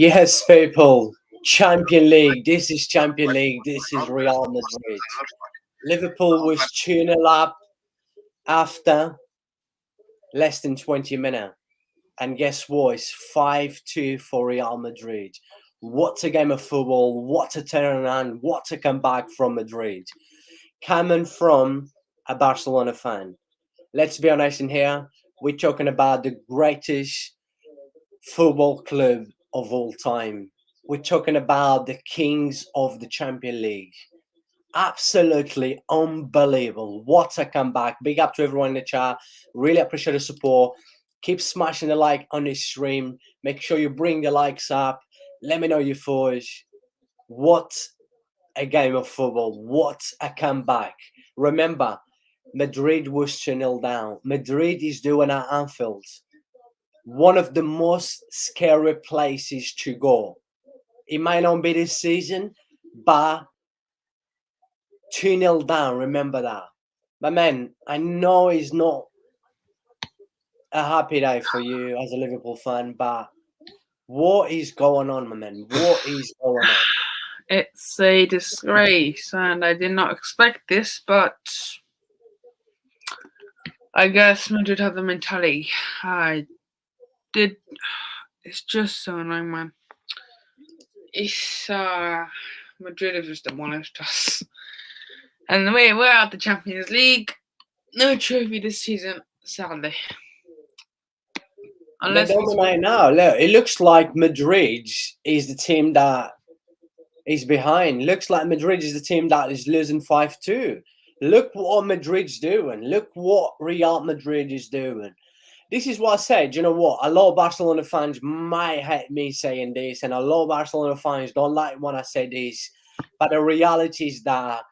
Yes, people. Champion League. This is Champion League. This is Real Madrid. Liverpool was 2-0 up after less than 20 minutes. And guess what? It's 5-2 for Real Madrid. What a game of football. What a turnaround. What a comeback from Madrid. Coming from a Barcelona fan. Let's be honest in here. We're talking about the greatest football club of all time. We're talking about the kings of the Champions League. Absolutely unbelievable. What a comeback. Big up to everyone in the chat. Really appreciate the support. Keep smashing the like on this stream. Make sure you bring the likes up. Let me know your thoughts. What a game of football. What a comeback. Remember, Madrid was 2-0 down. Madrid is doing at Anfield. One of the most scary places to go. It might not be this season, but 2-0 down, remember that. But man, I know it's not a happy day for you as a Liverpool fan, but what is going on, my man? What is going on? It's a disgrace, and I did not expect this, but I guess Madrid have the mentality. It's just so annoying, man. It's Madrid have just demolished us, and the way we're out the Champions League, no trophy this season, sadly. Unless they dominate now. Look, it looks like Madrid is the team that is behind. Looks like Madrid is the team that is losing 5-2. Look what Madrid's doing. Look what Real Madrid is doing. This is what I said. You know what? A lot of Barcelona fans might hate me saying this, and a lot of Barcelona fans don't like when I say this. But the reality is that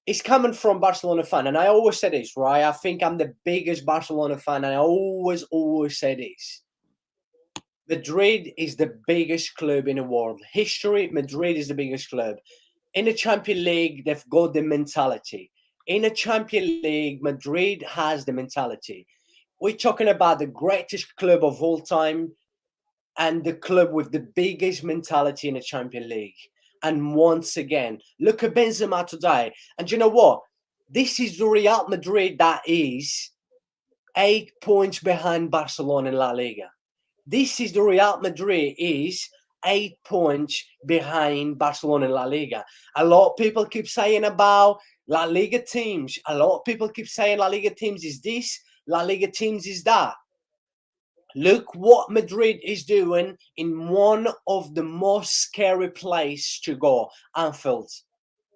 it's coming from Barcelona fan, and I always say this, right? I think I'm the biggest Barcelona fan, and I always say this. Madrid is the biggest club in the world. History, Madrid is the biggest club. In the Champions League, they've got the mentality. In the Champions League, Madrid has the mentality. We're talking about the greatest club of all time and the club with the biggest mentality in the Champions League. And once again, look at Benzema today. And you know what? This is the Real Madrid that is 8 points behind Barcelona in La Liga. This is the Real Madrid is 8 points behind Barcelona in La Liga. A lot of people keep saying about La Liga teams. A lot of people keep saying La Liga teams is this, La Liga teams is that. Look what Madrid is doing in one of the most scary places to go, Anfield.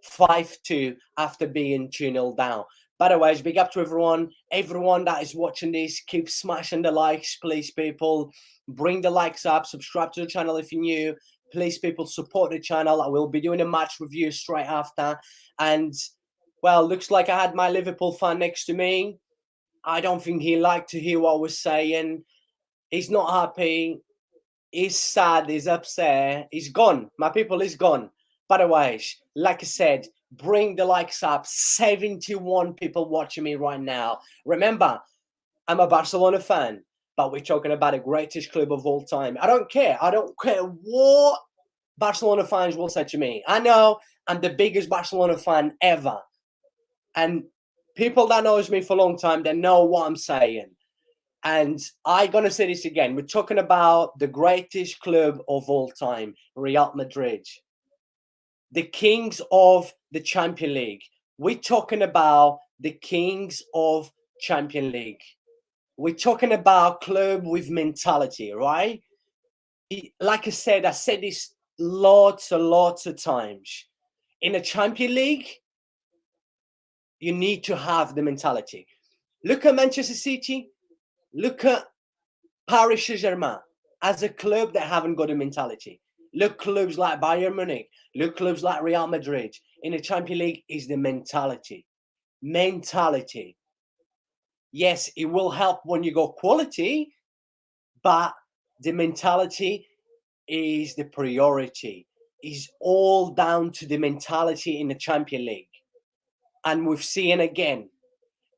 5-2 after being 2-0 down. By the way, big up to everyone that is watching this. Keep smashing the likes, please, people. Bring the likes up. Subscribe to the channel if you're new. Please, people, support the channel. I will be doing a match review straight after. And, well, looks like I had my Liverpool fan next to me. I don't think he liked to hear what I was saying. He's not happy. He's sad. He's upset. He's gone. My people, he's gone. By the way, like I said, bring the likes up. 71 people watching me right now. Remember, I'm a Barcelona fan, but we're talking about the greatest club of all time. I don't care. I don't care what Barcelona fans will say to me. I know I'm the biggest Barcelona fan ever. And people that knows me for a long time, they know what I'm saying. And I'm going to say this again. We're talking about the greatest club of all time, Real Madrid. The kings of the Champions League. We're talking about the kings of Champions League. We're talking about club with mentality, right? Like I said this lots and lots of times. In a Champions League, you need to have the mentality. Look at Manchester City. Look at Paris Saint-Germain as a club that haven't got a mentality. Look clubs like Bayern Munich. Look clubs like Real Madrid. In the Champions League is the mentality. Mentality. Yes, it will help when you got quality, but the mentality is the priority. It's all down to the mentality in the Champions League. And we've seen again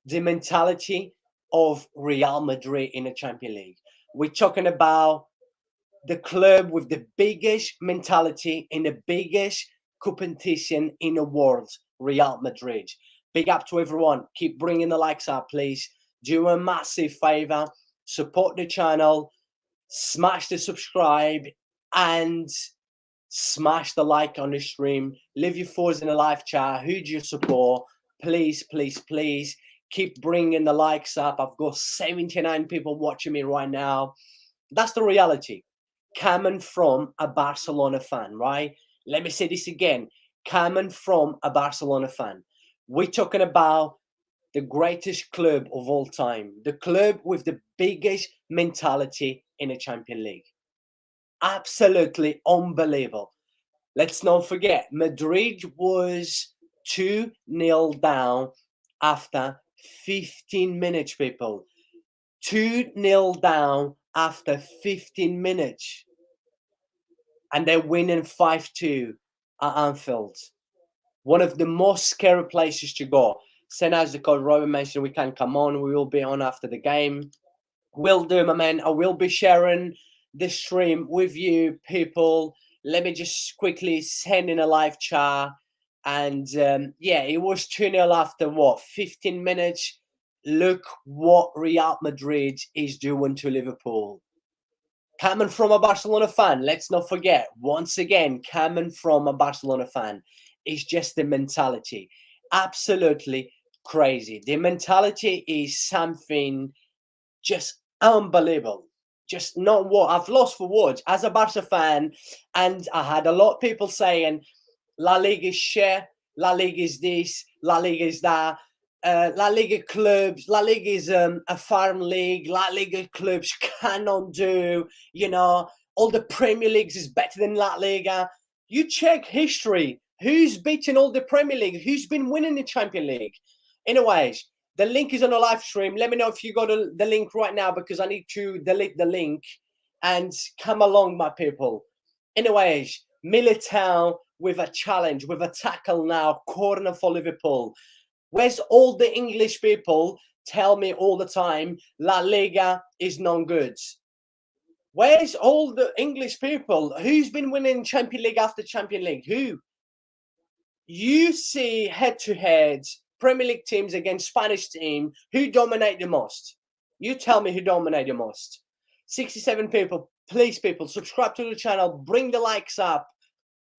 the mentality of Real Madrid in the Champions League. We're talking about the club with the biggest mentality in the biggest competition in the world, Real Madrid. Big up to everyone. Keep bringing the likes up, please. Do a massive favor. Support the channel. Smash the subscribe and smash the like on the stream. Leave your thoughts in the live chat. Who do you support? Please, please, please keep bringing the likes up. I've got 79 people watching me right now. That's the reality. Coming from a Barcelona fan, right? Let me say this again. Coming from a Barcelona fan. We're talking about the greatest club of all time. The club with the biggest mentality in the Champions League. Absolutely unbelievable. Let's not forget, Madrid was 2-0 down after 15 minutes, people. 2-0 down after 15 minutes. And they're winning 5-2 at Anfield. One of the most scary places to go. Send us the code Robbie and Mason. We can come on. We will be on after the game. Will do, my man. I will be sharing the stream with you, people. Let me just quickly send in a live chat. And yeah, it was 2-0 after what? 15 minutes. Look what Real Madrid is doing to Liverpool. Coming from a Barcelona fan, let's not forget, once again, coming from a Barcelona fan, is just the mentality. Absolutely crazy. The mentality is something just unbelievable. Just not what I've lost for words as a Barca fan. And I had a lot of people saying, La Liga is shit, La Liga is this, La Liga is that. La Liga clubs, La Liga is a farm league. La Liga clubs cannot do, all the Premier Leagues is better than La Liga. You check history. Who's beaten all the Premier League? Who's been winning the Champions League? Anyways, the link is on the live stream. Let me know if you got the link right now because I need to delete the link and come along, my people. Anyways, Militao with a challenge, with a tackle now, corner for Liverpool. Where's all the English people tell me all the time La Liga is non good? Where's all the English people? Who's been winning Champions League after Champions League? Who? You see head-to-head Premier League teams against Spanish team. Who dominate the most? You tell me who dominate the most. 67 people. Please, people, subscribe to the channel. Bring the likes up.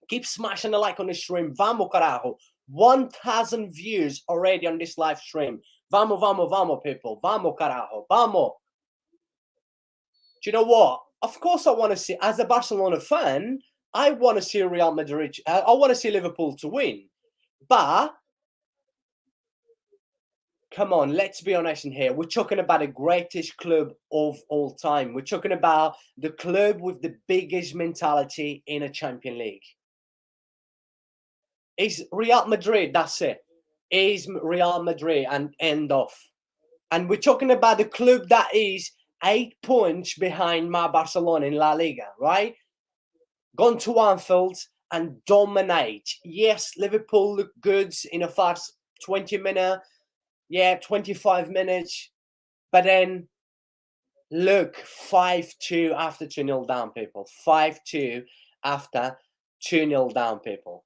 Keep smashing the like on the stream. Vamos, carajo. 1,000 views already on this live stream. Vamos, vamos, vamos, people. Vamos, carajo. Vamos. Do you know what? Of course, I want to see, as a Barcelona fan, I want to see Real Madrid. I want to see Liverpool to win. But, come on, let's be honest in here. We're talking about the greatest club of all time. We're talking about the club with the biggest mentality in a Champions League. It's Real Madrid, that's it. It's Real Madrid and end off. And we're talking about the club that is 8 points behind my Barcelona in La Liga, right? Gone to Anfield and dominate. Yes, Liverpool look good in the first 20 minutes. Yeah, 25 minutes. But then, look, 5-2 after 2-0 down, people. 5-2 after 2-0 down, people.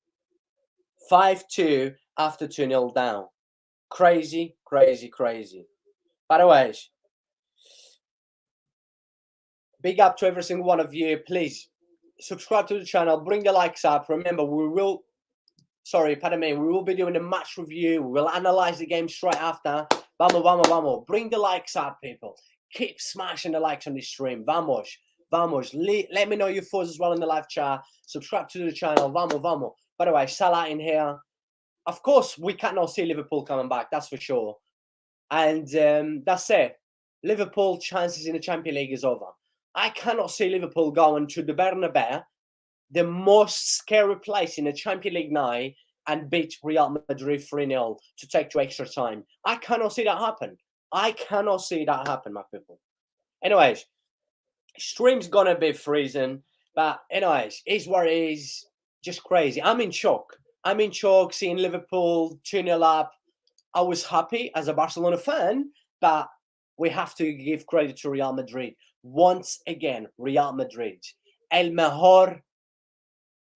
5-2 after 2-0 down. Crazy, crazy, crazy. By the way, big up to every single one of you. Please subscribe to the channel. Bring the likes up. Remember, we will be doing a match review. We will analyze the game straight after. Vamos, vamos, vamos. Bring the likes up, people. Keep smashing the likes on this stream. Vamos, vamos. Let me know your thoughts as well in the live chat. Subscribe to the channel. Vamos, vamos. By the way, Salah in here. Of course, we cannot see Liverpool coming back. That's for sure. And that's it. Liverpool chances in the Champions League is over. I cannot see Liverpool going to the Bernabeu, the most scary place in the Champions League now, and beat Real Madrid 3-0 to take to extra time. I cannot see that happen. I cannot see that happen, my people. Anyways, stream's gonna be freezing. But anyways, is what it is. Just crazy. I'm in shock. I'm in shock seeing Liverpool 2-0 up. I was happy as a Barcelona fan, but we have to give credit to Real Madrid. Once again, Real Madrid. el mejor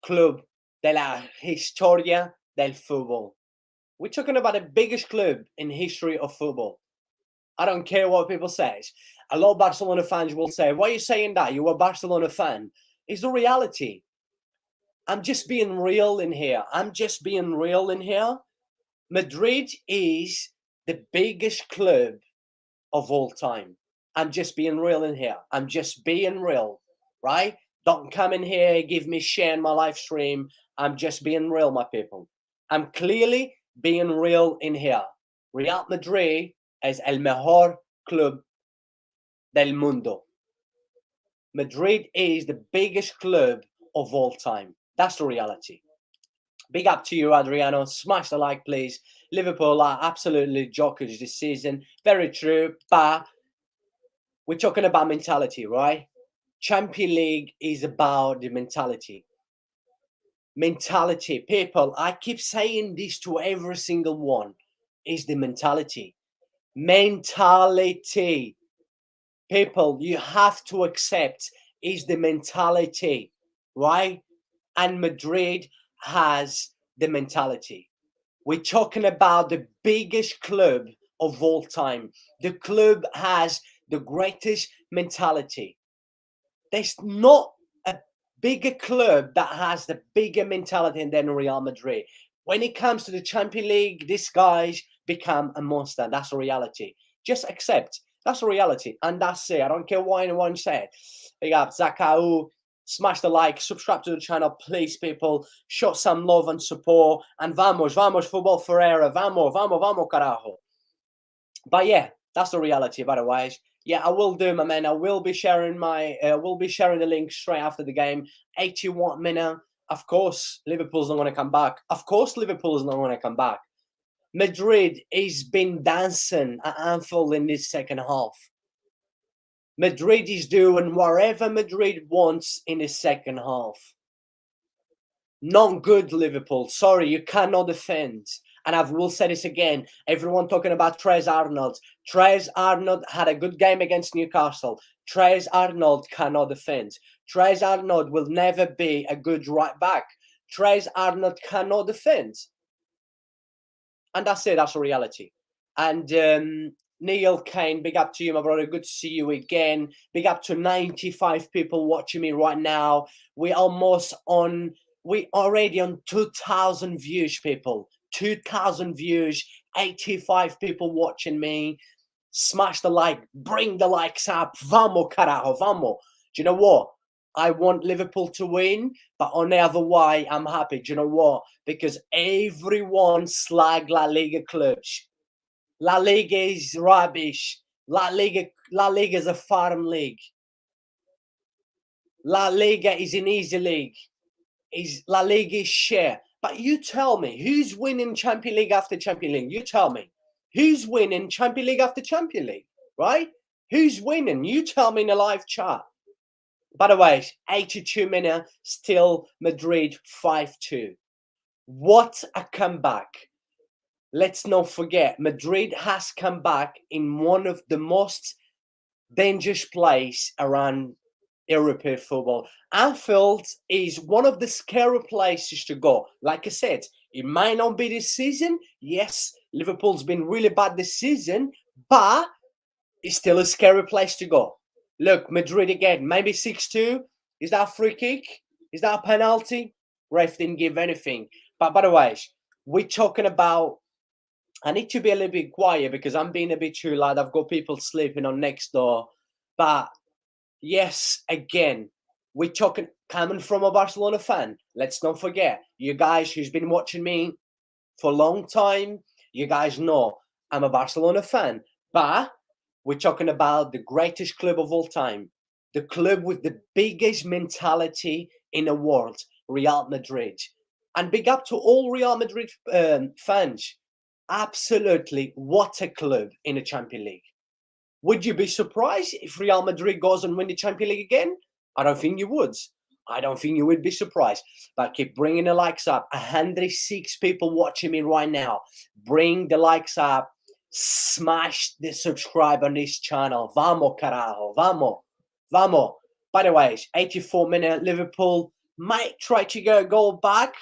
club de la historia del fútbol. We're talking about the biggest club in history of football. I don't care what people say. A lot of Barcelona fans will say, why are you saying that? You're a Barcelona fan. It's the reality. I'm just being real in here. Madrid is the biggest club of all time. I'm just being real in here. I'm just being real, right? Don't come in here, give me share in my live stream. I'm just being real, my people. I'm clearly being real in here. Real Madrid is el mejor club del mundo. Madrid is the biggest club of all time. That's the reality. Big up to you, Adriano. Smash the like, please. Liverpool are absolutely jokers this season. Very true, but we're talking about mentality, right? Champions League is about the mentality. Mentality. People, I keep saying this to every single one, is the mentality. Mentality. People, you have to accept is the mentality, right? And Madrid has the mentality. We're talking about the biggest club of all time. The club has the greatest mentality. There's not a bigger club that has the bigger mentality than Real Madrid. When it comes to the Champions League, these guys become a monster. That's a reality. Just accept. That's a reality. And that's it. I don't care what anyone said. Big up, Zakau. Smash the like, subscribe to the channel, please, people. Show some love and support. And vamos, football Ferreira. Vamos, carajo. But yeah, that's the reality, by the way. Yeah, I will do, my man. I will be sharing the link straight after the game. 81 minute. Of course, Liverpool's not going to come back. Madrid has been dancing at Anfield in this second half. Madrid is doing whatever Madrid wants in the second half. Not good, Liverpool. Sorry, you cannot defend. And I will say this again. Everyone talking about Tres Arnold. Tres Arnold had a good game against Newcastle. Tres Arnold cannot defend. Tres Arnold will never be a good right back. Tres Arnold cannot defend. And that's it. That's a reality. And Neil Kane, big up to you, my brother. Good to see you again. Big up to 95 people watching me right now. We're already on 2,000 views, people. 2,000 views, 85 people watching me. Smash the like, bring the likes up. Vamos, carajo, vamos. Do you know what? I want Liverpool to win, but on the other way, I'm happy. Do you know what? Because everyone slag La Liga clubs. La Liga is rubbish. La Liga is a farm league. La Liga is an easy league. La Liga is share. But you tell me, who's winning Champions League after Champions League? You tell me. Who's winning Champions League after Champions League? Right? Who's winning? You tell me in the live chat. By the way, 82 minutes, still Madrid 5-2. What a comeback. Let's not forget, Madrid has come back in one of the most dangerous places around European football. Anfield is one of the scary places to go. Like I said, it might not be this season. Yes, Liverpool's been really bad this season, but it's still a scary place to go. Look, Madrid again, maybe 6-2. Is that a free kick? Is that a penalty? Ref didn't give anything. But by the way, we're talking about... I need to be a little bit quiet because I'm being a bit too loud. I've got people sleeping on next door. But yes, again, we're talking coming from a Barcelona fan. Let's not forget, you guys who's been watching me for a long time, you guys know I'm a Barcelona fan. But we're talking about the greatest club of all time, the club with the biggest mentality in the world, Real Madrid. And big up to all Real Madrid fans. Absolutely, what a club in the Champions League. Would you be surprised if Real Madrid goes and win the Champions League again? I don't think you would. I don't think you would be surprised. But keep bringing the likes up. 106 people watching me right now. Bring the likes up. Smash the subscribe on this channel. Vamos, carajo. Vamos. Vamos. By the way, it's 84 minute. Liverpool might try to get a goal back.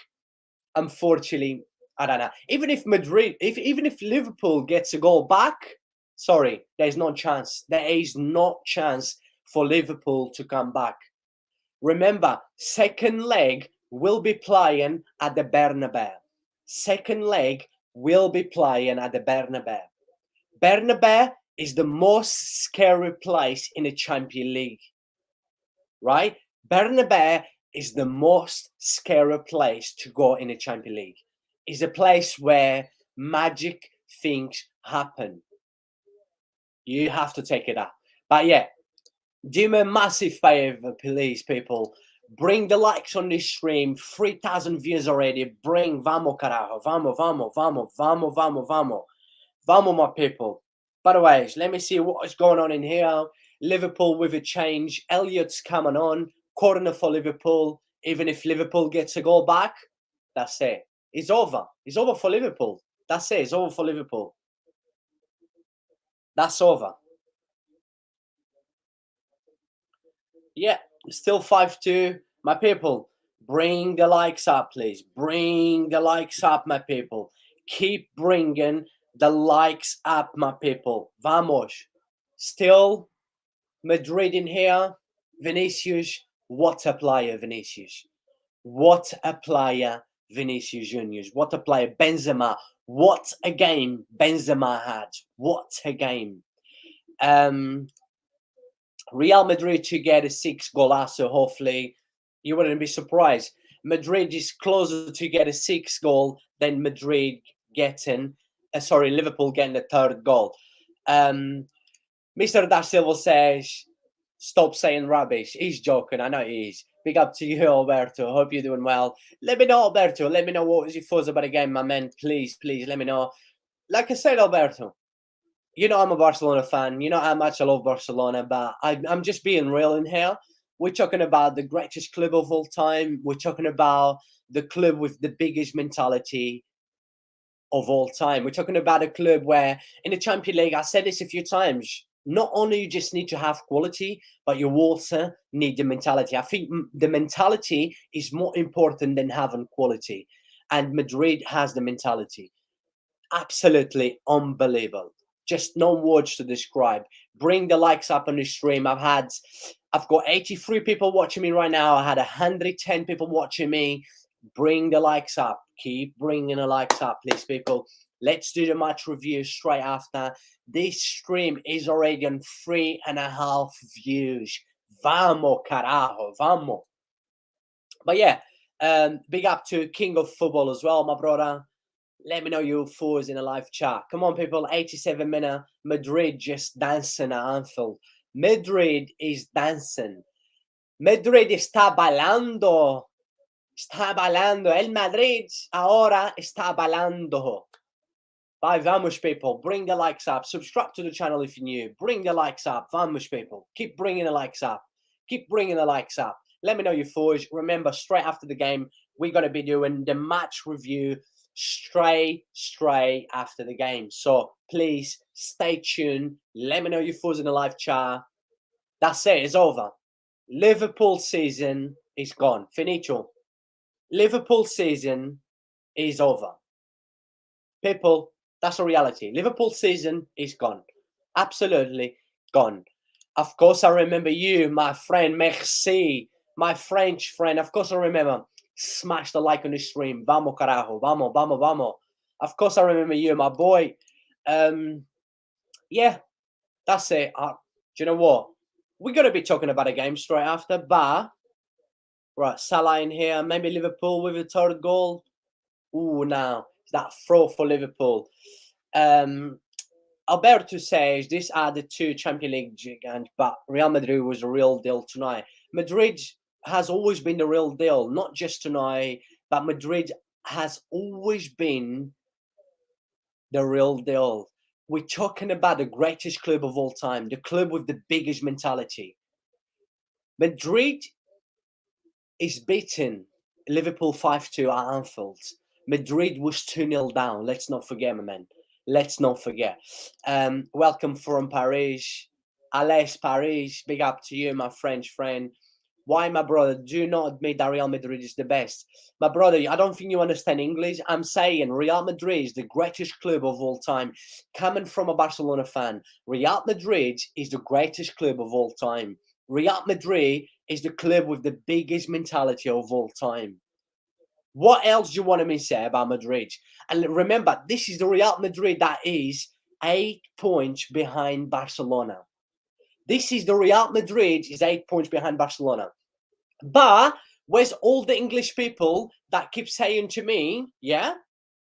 Unfortunately, I don't know. Even if Liverpool gets a goal back, sorry, there's no chance. There is no chance for Liverpool to come back. Remember, second leg will be playing at the Bernabeu. Second leg will be playing at the Bernabeu. Bernabeu is the most scary place in the Champions League, right? Bernabeu is the most scary place to go in the Champions League. It's a place where magic things happen. You have to take it up. But yeah, do me a massive favor, please, people. Bring the likes on this stream. 3,000 views already. Vamos, carajo. Vamos, vamos, vamos, vamos, vamos, vamos. Vamos, my people. By the way, let me see what is going on in here. Liverpool with a change. Elliott's coming on. Corner for Liverpool. Even if Liverpool gets a goal back, that's it. It's over. It's over for Liverpool. That's it. It's over for Liverpool. That's over. Yeah, still 5-2. My people, bring the likes up, please. Bring the likes up, my people. Keep bringing the likes up, my people. Vamos. Still Madrid in here. Vinicius. What a player, Vinicius. What a player, Vinicius Juniors. What a player, Benzema. What a game Benzema had. What a game. Real Madrid to get a 6 golazo, hopefully. You wouldn't be surprised. Madrid is closer to get a 6 goal than Liverpool getting the 3rd goal. Mr. Da Silva says, stop saying rubbish. He's joking. I know he is. Big up to you, Alberto. Hope you're doing well. Let me know, Alberto. Let me know what was your thoughts about the game, my man. Please, please, let me know. Like I said, Alberto, you know I'm a Barcelona fan. You know how much I love Barcelona, but I'm just being real in here. We're talking about the greatest club of all time. We're talking about the club with the biggest mentality of all time. We're talking about a club where in the Champions League, I said this a few times, not only you just need to have quality, but you also need the mentality. I think the mentality is more important than having quality. And Madrid has the mentality. Absolutely unbelievable. Just no words to describe. Bring the likes up on the stream. I've got 83 people watching me right now. I had 110 people watching me. Bring the likes up. Keep bringing the likes up, please, people. Let's do the match review straight after. This stream is already on 3.5 views. Vamos, carajo, vamos. But yeah, big up to King of Football as well, my brother. Let me know your thoughts in a live chat. Come on, people. 87 minute. Madrid just dancing at Anfield. Madrid is dancing. Madrid está bailando. Está bailando. El Madrid ahora está bailando. Bye, vamos, people. Bring the likes up. Subscribe to the channel if you're new. Bring the likes up. Vamos, people. Keep bringing the likes up. Keep bringing the likes up. Let me know your thoughts. Remember, straight after the game, we're going to be doing the match review straight after the game. So please stay tuned. Let me know your thoughts in the live chat. That's it. It's over. Liverpool season is gone. Finito. Liverpool season is over. People, that's a reality. Liverpool season is gone. Absolutely gone. Of course, I remember you, my friend. Merci. My French friend. Of course, I remember. Smash the like on the stream. Vamos, carajo. Vamos, vamos, vamos. Of course, I remember you, my boy. Yeah, that's it. Do you know what? We're going to be talking about a game straight after, but right, Salah in here. Maybe Liverpool with a 3rd goal. Ooh, now that throw for Liverpool. Alberto says these are the 2 Champions League giants, but Real Madrid was a real deal tonight. Madrid has always been the real deal, not just tonight, but Madrid has always been the real deal. We're talking about the greatest club of all time, the club with the biggest mentality. Madrid is beating Liverpool 5-2 at Anfield. Madrid was 2-0 down. Let's not forget, my man. Let's not forget. Welcome from Paris. Alès Paris. Big up to you, my French friend. Why, my brother? Do not admit that Real Madrid is the best. My brother, I don't think you understand English. I'm saying Real Madrid is the greatest club of all time. Coming from a Barcelona fan, Real Madrid is the greatest club of all time. Real Madrid is the club with the biggest mentality of all time. What else do you want me to say about Madrid? And remember, this is the Real Madrid that is 8 points behind Barcelona. This is the Real Madrid is 8 points behind Barcelona. But where's all the English people that keep saying to me, yeah,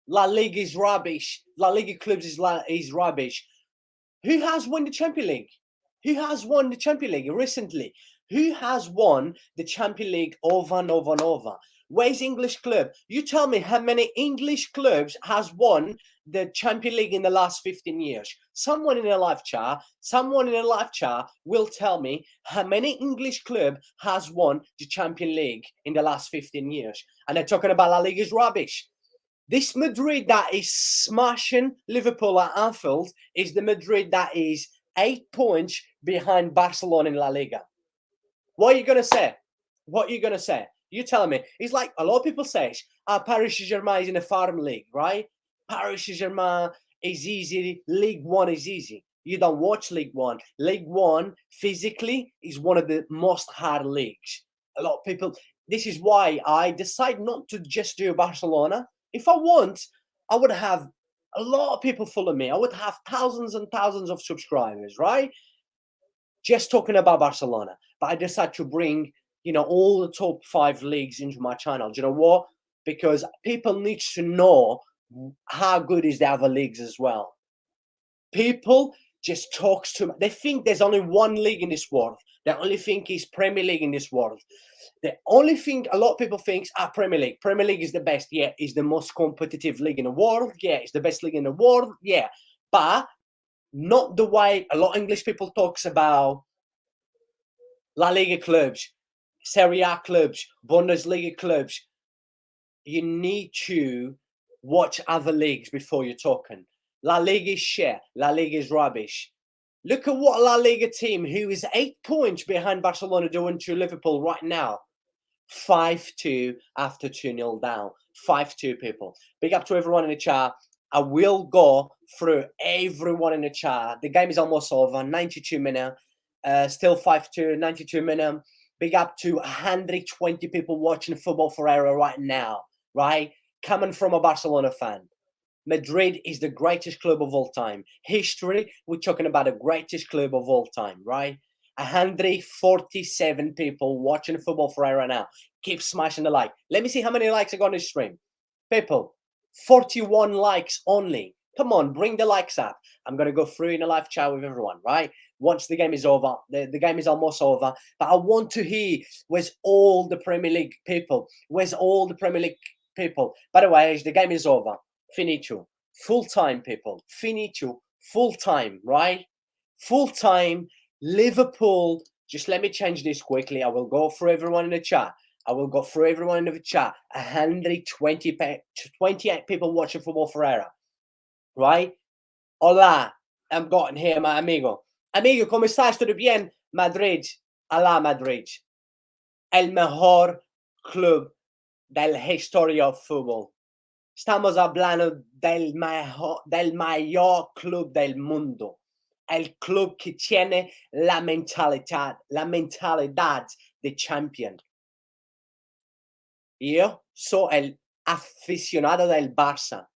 La Liga is rubbish. La Liga clubs is rubbish. Who has won the Champions League? Who has won the Champions League recently? Who has won the Champions League over and over and over? Where's English club? You tell me how many English clubs has won the Champions League in the last 15 years. Someone in a live chat will tell me how many English club has won the Champions League in the last 15 years. And they're talking about La Liga is rubbish. This Madrid that is smashing Liverpool at Anfield is the Madrid that is 8 points behind Barcelona in La Liga. What are you going to say? What are you going to say? You tell me. It's like a lot of people say, Paris Saint-Germain is in a farm league, right? Paris Saint-Germain is easy. League One is easy. You don't watch League One. League One, physically, is one of the most hard leagues. A lot of people... This is why I decide not to just do Barcelona. If I want, I would have a lot of people follow me. I would have thousands and thousands of subscribers, right? Just talking about Barcelona. But I decided to bring, all the top 5 leagues into my channel. Do you know what? Because people need to know how good is the other leagues as well. People just talks to... They think there's only one league in this world. They only think is Premier League in this world. The only thing a lot of people think Premier League. Premier League is the best. Yeah, it's the most competitive league in the world. Yeah, it's the best league in the world. Yeah, but not the way a lot of English people talks about La Liga clubs, Serie A clubs, Bundesliga clubs. You need to watch other leagues before you're talking. La Liga is shit. La Liga is rubbish. Look at what La Liga team, who is 8 points behind Barcelona, doing to Liverpool right now. 5-2 after 2-0 down. 5-2, people. Big up to everyone in the chat. I will go through everyone in the chat. The game is almost over. 92 minutes. Still 5-2, 92 minutes. Big up to 120 people watching football Ferreira right now, right? Coming from a Barcelona fan. Madrid is the greatest club of all time. History, we're talking about the greatest club of all time, right? 147 people watching football Ferreira now. Keep smashing the like. Let me see how many likes I got on this stream. People, 41 likes only. Come on, bring the likes up. I'm going to go through in a live chat with everyone, right? Once the game is over, the game is almost over. But I want to hear, where's all the Premier League people? Where's all the Premier League people? By the way, the game is over. Finito. Full time, people. Finito. Full time, right? Full time. Liverpool. Just let me change this quickly. I will go through everyone in the chat. 128 people watching football Ferreira. Right? Hola. I'm gotten here, my amigo. Amigo, ¿cómo estás? ¿Todo bien? Madrid. Alá, Madrid. El mejor club de la historia del fútbol. Estamos hablando del mayor club del mundo. El club que tiene la mentalidad de champion. Yo soy el aficionado del Barça.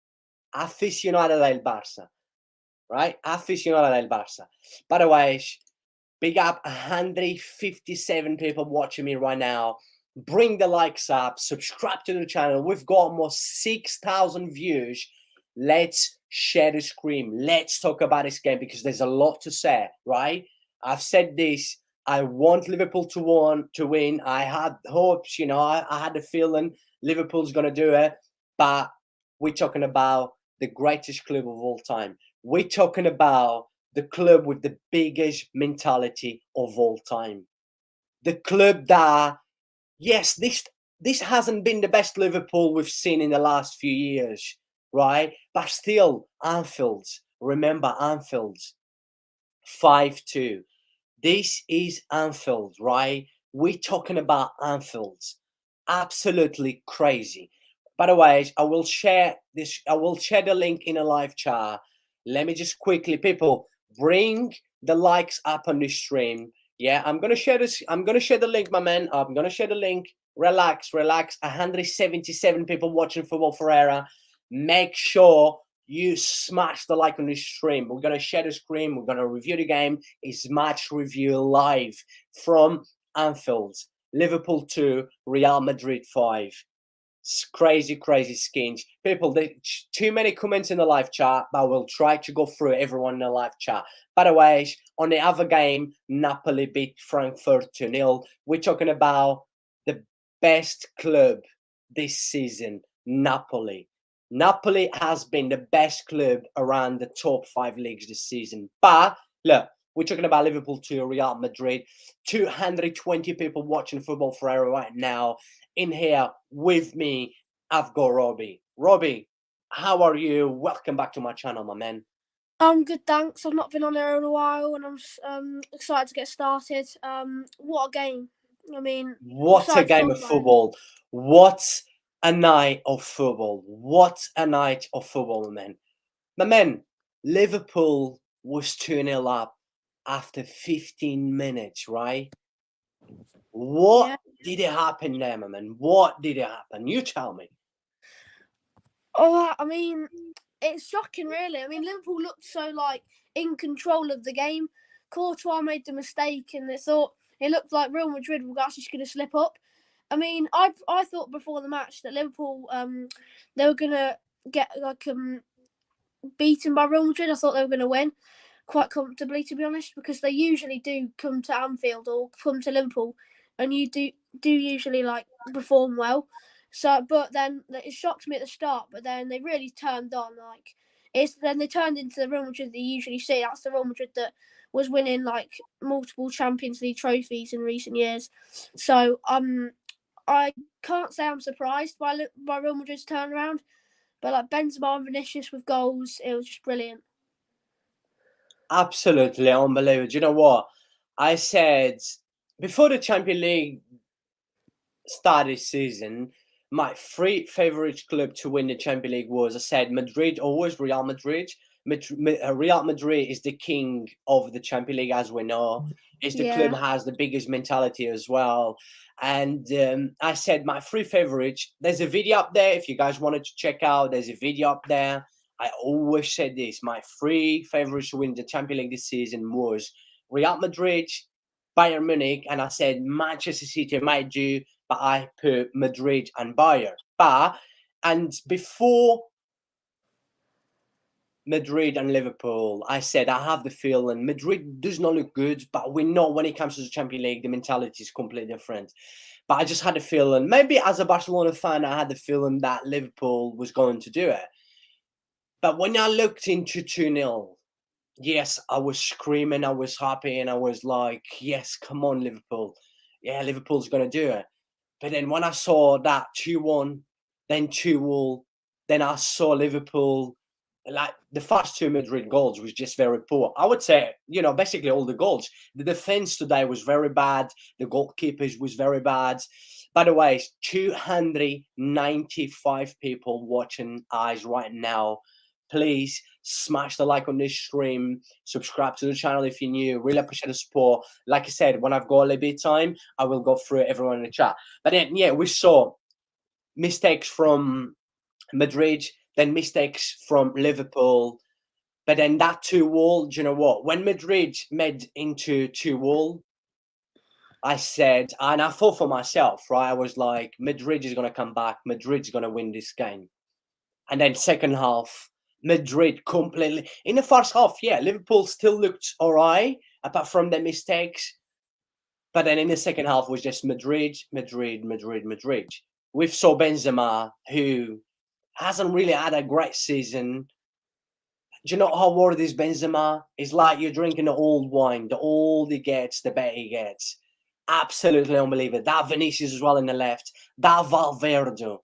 Right? Aficionado del Barça. By the way, big up 157 people watching me right now. Bring the likes up, subscribe to the channel. We've got almost 6,000 views. Let's share the screen. Let's talk about this game because there's a lot to say, right? I've said this. I want Liverpool to win. I had hopes, I had the feeling Liverpool's going to do it. But we're talking about the greatest club of all time. We're talking about the club with the biggest mentality of all time. The club that, yes, this hasn't been the best Liverpool we've seen in the last few years, right? But still, Anfield. Remember Anfield. 5-2. This is Anfield, right? We're talking about Anfield. Absolutely crazy. By the way, I will share this. I will share the link in a live chat. Let me just quickly, people, bring the likes up on this stream. Yeah, I'm gonna share this. I'm gonna share the link, my man. I'm gonna share the link. Relax, relax. 177 people watching football Ferreira. Make sure you smash the like on this stream. We're gonna share the screen. We're gonna review the game. It's match review live from Anfield. Liverpool 2, Real Madrid 5. It's crazy, crazy skins. People, too many comments in the live chat, but we'll try to go through everyone in the live chat. By the way, on the other game, Napoli beat Frankfurt 2-0. We're talking about the best club this season, Napoli. Napoli has been the best club around the top 5 leagues this season. But look, we're talking about Liverpool 2, Real Madrid. 220 people watching football Ferreira right now. In here with me, I've got Robbie. Robbie, how are you? Welcome back to my channel, my man. I'm good, thanks. I've not been on there in a while, and I'm excited to get started. What a game! I mean, What a game of football! What a night of football! What a night of football, my man. My man, Liverpool was 2-0 up after 15 minutes, right? What did it happen there, my man? What did it happen? You tell me. Oh, I mean, it's shocking, really. I mean, Liverpool looked so in control of the game. Courtois made the mistake, and it looked like Real Madrid were actually going to slip up. I mean, I thought before the match that Liverpool they were going to get beaten by Real Madrid. I thought they were going to win quite comfortably, to be honest, because they usually do come to Anfield or come to Liverpool, and you do usually perform well. So, but then it shocked me at the start, but then they really turned on. Then they turned into the Real Madrid that you usually see. That's the Real Madrid that was winning multiple Champions League trophies in recent years. So I can't say I'm surprised by Real Madrid's turnaround, but Benzema and Vinicius with goals, it was just brilliant. Absolutely unbelievable. Do you know what? I said before the Champions League started season, my 3 favorite club to win the Champions League was, I said, Madrid, always Real Madrid. Real Madrid is the king of the Champions League, as we know. It's the club has the biggest mentality as well. And I said my 3 favorites. There's a video up there if you guys wanted to check out. There's a video up there. I always said this. My 3 favorites to win the Champions League this season was Real Madrid, Bayern Munich, and I said Manchester City might do, but I put Madrid and Bayern. And before Madrid and Liverpool, I said I have the feeling Madrid does not look good, but we know when it comes to the Champions League, the mentality is completely different. But I just had a feeling, maybe as a Barcelona fan, I had the feeling that Liverpool was going to do it. But when I looked into 2-0, yes, I was screaming, I was happy, and I was like, yes, come on, Liverpool. Yeah, Liverpool's going to do it. But then when I saw that 2-1, then 2-0, then I saw Liverpool, the first 2 Madrid goals was just very poor. I would say, basically all the goals. The defense today was very bad. The goalkeepers was very bad. By the way, 295 people watching eyes right now. Please smash the like on this stream. Subscribe to the channel if you're new. Really appreciate the support. Like I said, when I've got a little bit of time, I will go through everyone in the chat. But then, yeah, we saw mistakes from Madrid, then mistakes from Liverpool. But then that 2-2, do you know what? When Madrid made into 2-2, I said, and I thought for myself, right? I was like, Madrid is going to come back. Madrid's going to win this game. And then second half, Madrid completely. In the first half, yeah, Liverpool still looked all right, apart from the mistakes. But then in the second half was just Madrid, Madrid, Madrid, Madrid. We saw Benzema, who hasn't really had a great season. Do you know how worried is Benzema? It's like you're drinking the old wine. The older he gets, the better he gets. Absolutely unbelievable. That Vinicius as well in the left. That Valverde.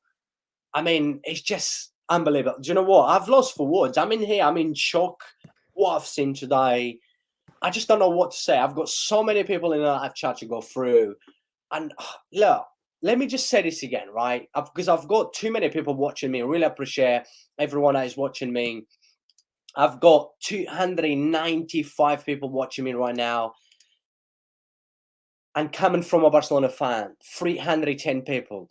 I mean, it's just unbelievable. Do you know what? I've lost for words. I'm in here. I'm in shock. What I've seen today. I just don't know what to say. I've got so many people in the live chat to go through. And look, let me just say this again, right? Because I've got too many people watching me. I really appreciate everyone that is watching me. I've got 295 people watching me right now. And coming from a Barcelona fan, 310 people.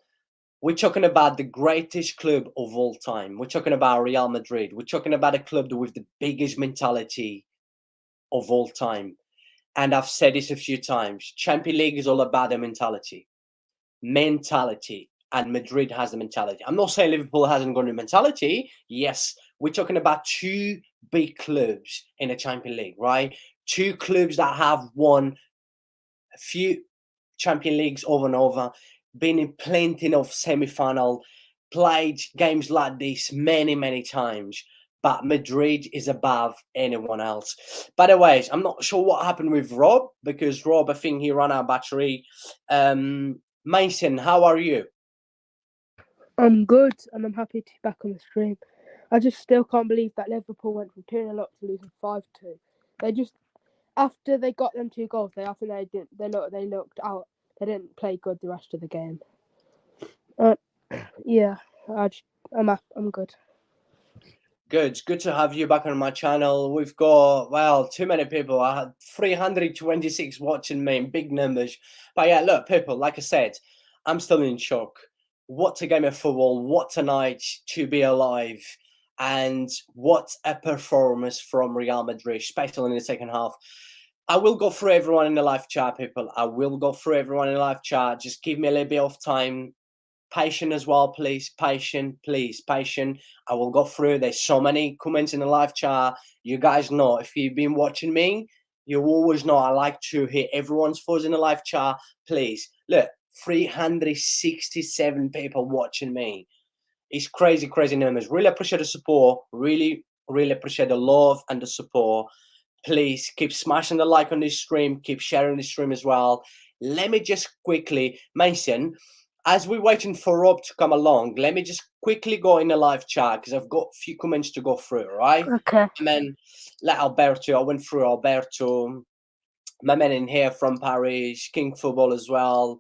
We're talking about the greatest club of all time. We're talking about Real Madrid. We're talking about a club with the biggest mentality of all time. And I've said this a few times. Champions League is all about the mentality. Mentality. And Madrid has the mentality. I'm not saying Liverpool hasn't got the mentality. Yes, we're talking about two big clubs in the Champions League, right? Two clubs that have won a few Champions Leagues over and over, been in plenty of semi-final, played games like this many, many times. But Madrid is above anyone else. By the way, I'm not sure what happened with Rob, because Rob, I think he ran out of battery. Mason, how are you? I'm good, and I'm happy to be back on the stream. I just still can't believe that Liverpool went from 2-0 up to losing 5-2. They just, after they got them 2 goals, I think they looked out. They didn't play good the rest of the game. Yeah, I'm good. Good. Good to have you back on my channel. We've got, well, too many people. I had 326 watching me in big numbers. But yeah, look, people, like I said, I'm still in shock. What a game of football. What a night to be alive. And what a performance from Real Madrid, especially in the second half. I will go through everyone in the live chat, people. I will go through everyone in the live chat. Just give me a little bit of time. Patient as well, please. Patient, please. Patient. I will go through. There's so many comments in the live chat. You guys know, if you've been watching me, you always know I like to hear everyone's thoughts in the live chat. Please. Look, 367 people watching me. It's crazy, crazy numbers. Really appreciate the support. Really, really appreciate the love and the support. Please keep smashing the like on this stream. Keep sharing this stream as well. Let me just quickly, Mason, as we're waiting for Rob to come along, let me just quickly go in the live chat because I've got a few comments to go through, right? Okay. And then let Alberto, I went through Alberto, my man in here from Paris, King Football as well.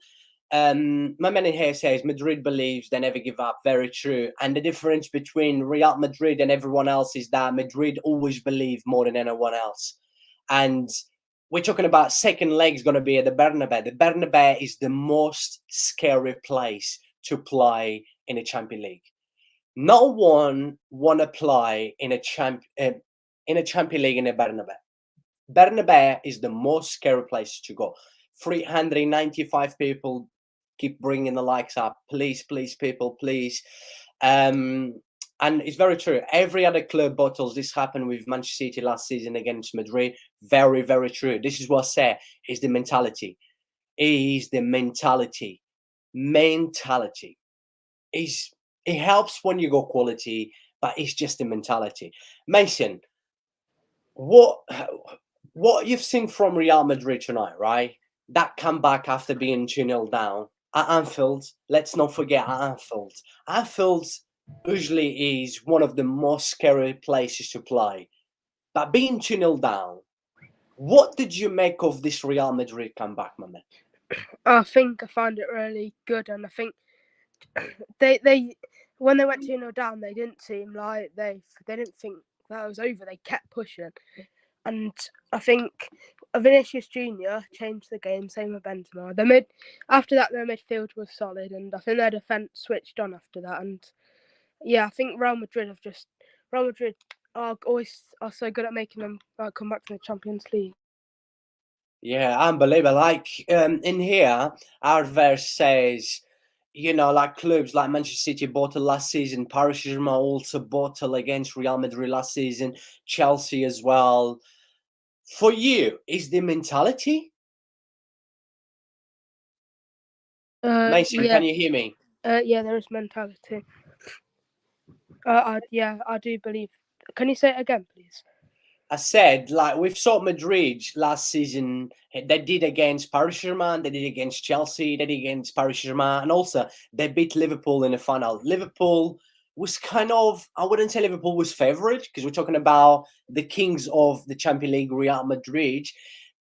My man in here says Madrid believes they never give up. Very true. And the difference between Real Madrid and everyone else is that Madrid always believe more than anyone else. And we're talking about second leg is going to be at the Bernabeu. The Bernabeu is the most scary place to play in a Champions League. No one want to play in a Champions League in a Bernabeu. Bernabeu is the most scary place to go. 395 people. Keep bringing the likes up, please, please, people, please. And it's very true. Every other club bottles. This happened with Manchester City last season against Madrid. Very, very true. This is what I say is the mentality. Is the mentality. Mentality. It helps when you go quality, but it's just the mentality. Mason, what you've seen from Real Madrid tonight, right? That comeback after being 2-0 down at Anfield. Let's not forget at Anfield. Anfield usually is one of the most scary places to play. But being 2-0 down, what did you make of this Real Madrid comeback, my man? I think I found it really good, and I think they when they went 2-0 down, they didn't seem like they didn't think that was over. They kept pushing, and I think Vinicius Junior changed the game. Same with Benzema. After that, their midfield was solid, and I think their defense switched on after that. And yeah, I think Real Madrid are so good at making them come back to the Champions League. Yeah, unbelievable. Like in here, our verse says, you know, like clubs like Manchester City bottled last season, Paris Saint-Germain also bottled against Real Madrid last season, Chelsea as well. For you, is the mentality? Mason, Yeah. can you hear me? Yeah, there is mentality. I do believe. Can you say it again, please? I said, like, we've saw Madrid last season. They did against Paris Saint-Germain, they did against Chelsea, they did against Paris Saint-Germain, and also they beat Liverpool in the final. Liverpool was kind of, I wouldn't say Liverpool was favourite, because we're talking about the kings of the Champions League, Real Madrid.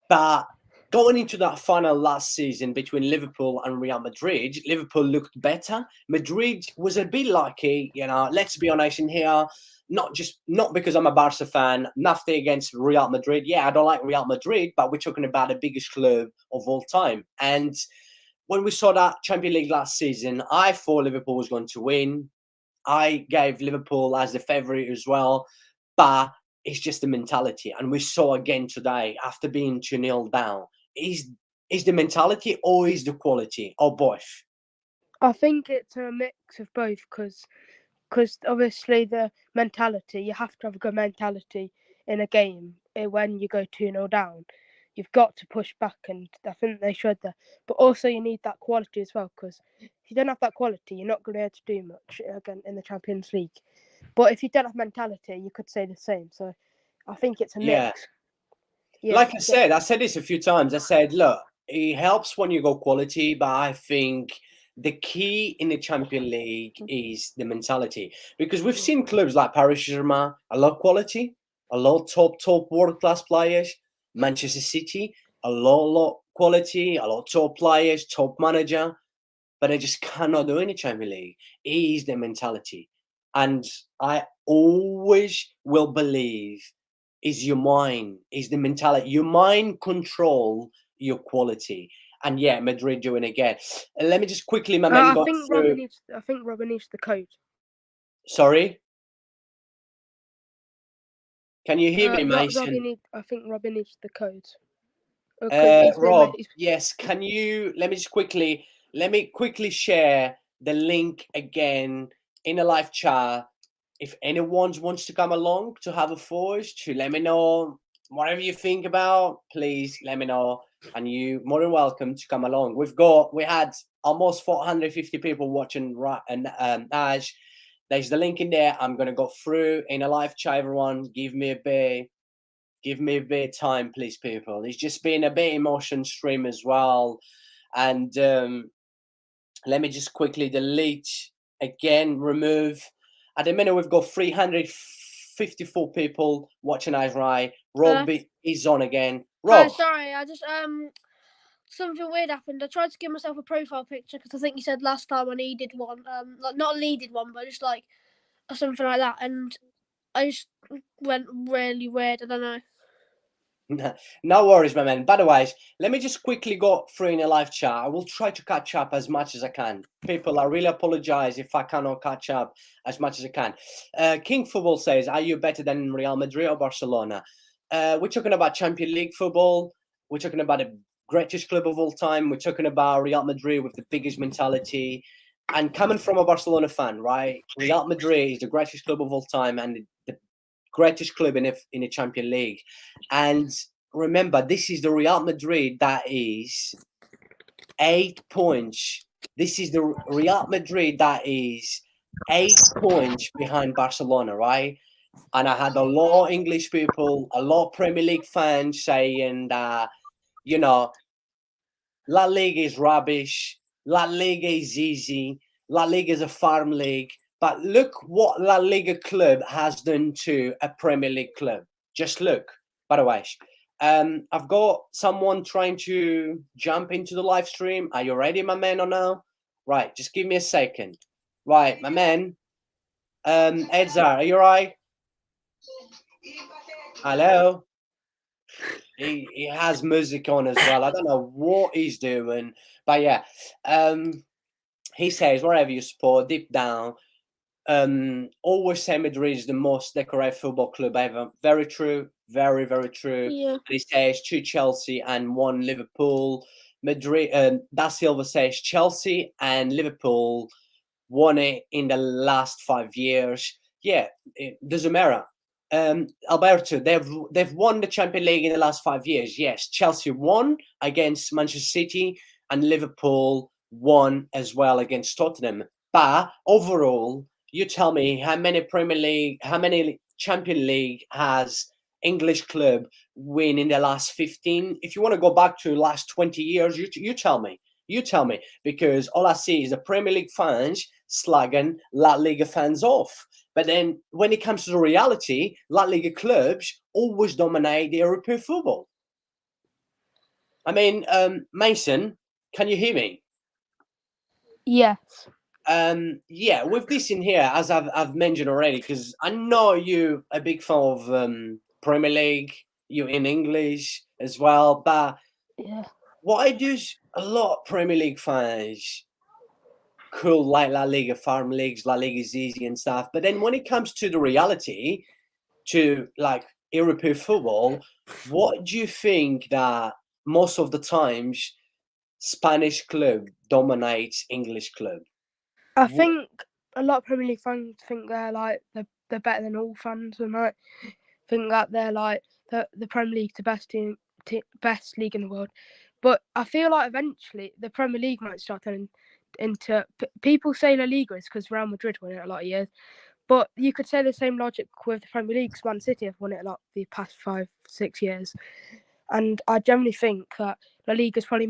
But going into that final last season between Liverpool and Real Madrid, Liverpool looked better. Madrid was a bit lucky, let's be honest in here. Not because I'm a Barca fan, nothing against Real Madrid. Yeah, I don't like Real Madrid, but we're talking about the biggest club of all time. And when we saw that Champions League last season, I thought Liverpool was going to win. I gave Liverpool as the favourite as well, but it's just the mentality. And we saw again today, after being 2-0 down, is the mentality or is the quality or both? I think it's a mix of both because obviously the mentality, you have to have a good mentality in a game when you go 2-0 down. You've got to push back, and I think they showed that. But also you need that quality as well, because if you don't have that quality, you're not going to be able to do much again in the Champions League. But if you don't have mentality, you could say the same. So I think it's a mix. Yeah. Like I said this a few times. I said, look, it helps when you go quality, but I think the key in the Champions League is the mentality, because we've seen clubs like Paris Saint-Germain, a lot of quality, a lot of top world-class players. Manchester City, a lot quality, a lot of top players, top manager, but they just cannot do in the Champions League. It is the mentality. And I always will believe is your mind, is the mentality. Your mind control your quality. And yeah, Madrid doing it again. Let me just quickly, my man, I go think through. Robin needs the code. Sorry? Can you hear me, Mason? I think Robin needs the code. Rob, yes, can you let me quickly share the link again in a live chat. If anyone wants to come along to have a voice, to let me know whatever you think about, please let me know. And you more than welcome to come along. We had almost 450 people watching, right? And Ash, there's the link in there. I'm gonna go through in a live chat. Everyone, give me a bit of time, please, people. It's just been a bit emotion stream as well. And let me just quickly delete again, remove. At the minute, we've got 354 people watching us, right? Robbie is on again. Rob. Sorry, I just something weird happened. I tried to give myself a profile picture because I think you said last time I needed one. Like not a needed one, but just like something like that, and I just went really weird. I don't know. No worries, my man. By the way, let me just quickly go through in a live chat. I will try to catch up as much as I can. People, I really apologize if I cannot catch up as much as I can. King Football says, are you better than Real Madrid or Barcelona? We're talking about Champions League football. We're talking about the greatest club of all time. We're talking about Real Madrid with the biggest mentality. And coming from a Barcelona fan, right? Real Madrid is the greatest club of all time and the greatest club in the Champions League. And remember, this is the Real Madrid that is 8 points. This is the Real Madrid that is 8 points behind Barcelona, right? And I had a lot of English people, a lot of Premier League fans saying that, La Liga is rubbish. La Liga is easy. La Liga is a farm league. But look what La Liga club has done to a Premier League club. Just look. By the way, I've got someone trying to jump into the live stream. Are you ready, my man, or no? Right, just give me a second. Right, my man. Edzar, are you right? Hello? He has music on as well. I don't know what he's doing. But yeah. He says, wherever you support, deep down, always say Madrid is the most decorated football club ever. Very true. Very, very true. Yeah. And he says 2 Chelsea and 1 Liverpool. Madrid. Da Silva says Chelsea and Liverpool won it in the last 5 years. Yeah, it doesn't matter. Alberto, they've won the Champions League in the last 5 years. Yes, Chelsea won against Manchester City and Liverpool won as well against Tottenham. But overall, you tell me how many Champions League has English club win in the last 15? If you want to go back to the last 20 years, you tell me. You tell me, because all I see is the Premier League fans slagging La Liga fans off. But then when it comes to the reality, La Liga clubs always dominate the European football. I mean, Mason, can you hear me? Yes. Yeah, with this in here, as I've mentioned already, because I know you a big fan of Premier League, you in English as well, but Yeah. what I do is a lot of Premier League fans cool like La Liga, farm leagues, La Liga is easy and stuff. But then when it comes to the reality, to like European football, what do you think that most of the times Spanish club dominates English club? I think a lot of Premier League fans think they're like they're better than all fans, and like think that they're like the Premier League's the best league in the world. But I feel like eventually the Premier League might start turning into people say La Liga is because Real Madrid won it a lot of years, but you could say the same logic with the Premier League. Man City have won it a lot the past 5-6 years, and I generally think that La Liga is probably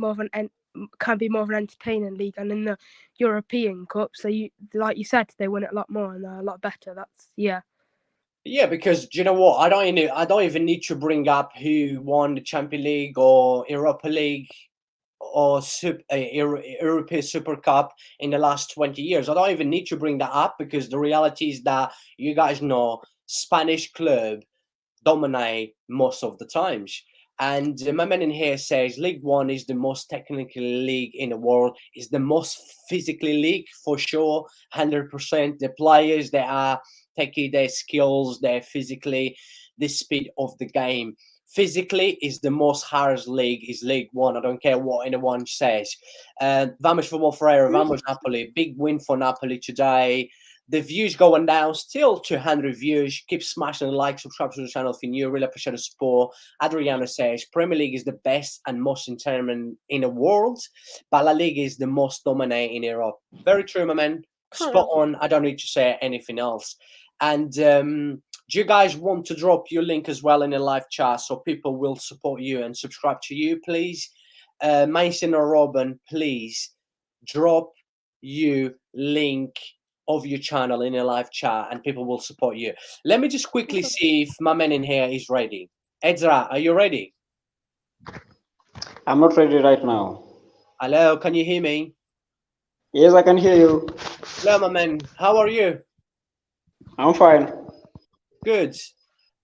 can be more of an entertaining league, and in the European Cups, they, like you said, they win it a lot more and they're a lot better. That's Yeah, because do you know what? I don't even need to bring up who won the Champions League or Europa League or European Super Cup in the last 20 years. I don't even need to bring that up because the reality is that you guys know Spanish club dominate most of the times. And my man in here says League One is the most technical league in the world. It's the most physically league for sure, 100%. The players that are taking their skills, their physically, the speed of the game. Physically is the most hardest league is League One. I don't care what anyone says. Vamos for Ferreira, vamos Napoli. Big win for Napoli today. The views going down, still 200 views. Keep smashing the like, subscribe to the channel if you're new. Really appreciate the support. Adriano says Premier League is the best and most entertainment in the world, but La Liga is the most dominant in Europe. Very true, my man. Spot on. I don't need to say anything else. And do you guys want to drop your link as well in the live chat so people will support you and subscribe to you, please? Mason or Robin, please drop you link of your channel in a live chat and people will support you. Let me just quickly see if my man in here is ready. Ezra, are you ready? I'm not ready right now. Hello, can you hear me? Yes, I can hear you. Hello, my man. How are you? I'm fine. Good.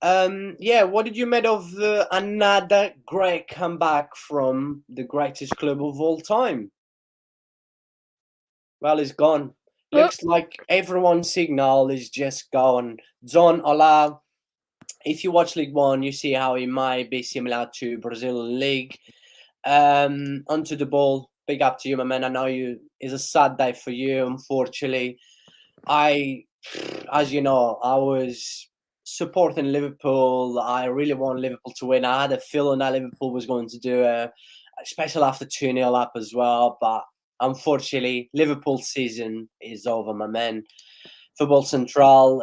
Yeah, what did you make of another great comeback from the greatest club of all time? Well, it's gone. Looks like everyone's signal is just gone. John Ola, if you watch League One, you see how it might be similar to Brazilian League. Onto the ball. Big up to you, my man. I know it's a sad day for you, unfortunately. As you know, I was supporting Liverpool. I really want Liverpool to win. I had a feeling that Liverpool was going to do especially after 2-0 up as well. But unfortunately, Liverpool's season is over, my man. Football Central,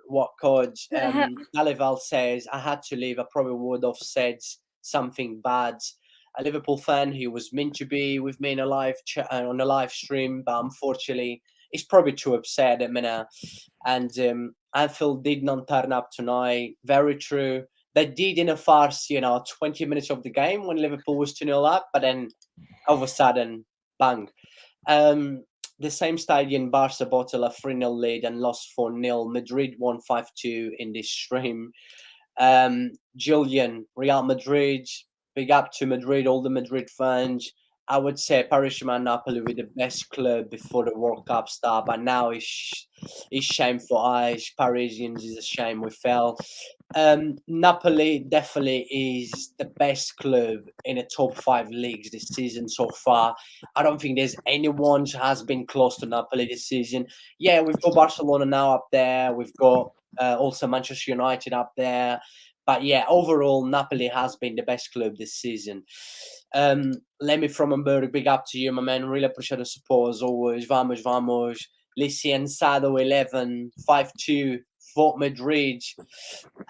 what coach Alival says, I had to leave. I probably would have said something bad. A Liverpool fan who was meant to be with me in a live on a live stream, but unfortunately, he's probably too upset at me now. And Anfield did not turn up tonight. Very true. They did in a farce, 20 minutes of the game when Liverpool was 2-0 up, but then all of a sudden, bang. The same stadium, Barca bottled a 3-0 lead and lost 4-0. Madrid won 5-2 in this stream. Julian, Real Madrid, big up to Madrid, all the Madrid fans. I would say Paris Saint-Germain, Napoli were the best club before the World Cup start, but now it's shame for us. Parisians is a shame we fell. Napoli definitely is the best club in the top 5 leagues this season so far. I don't think there's anyone who has been close to Napoli this season. Yeah, we've got Barcelona now up there. We've got also Manchester United up there. But yeah, overall, Napoli has been the best club this season. Lemmy from Hamburg, big up to you, my man. Really appreciate the support as always. Vamos, vamos. Licienzado 11, 5-2, Fort Madrid.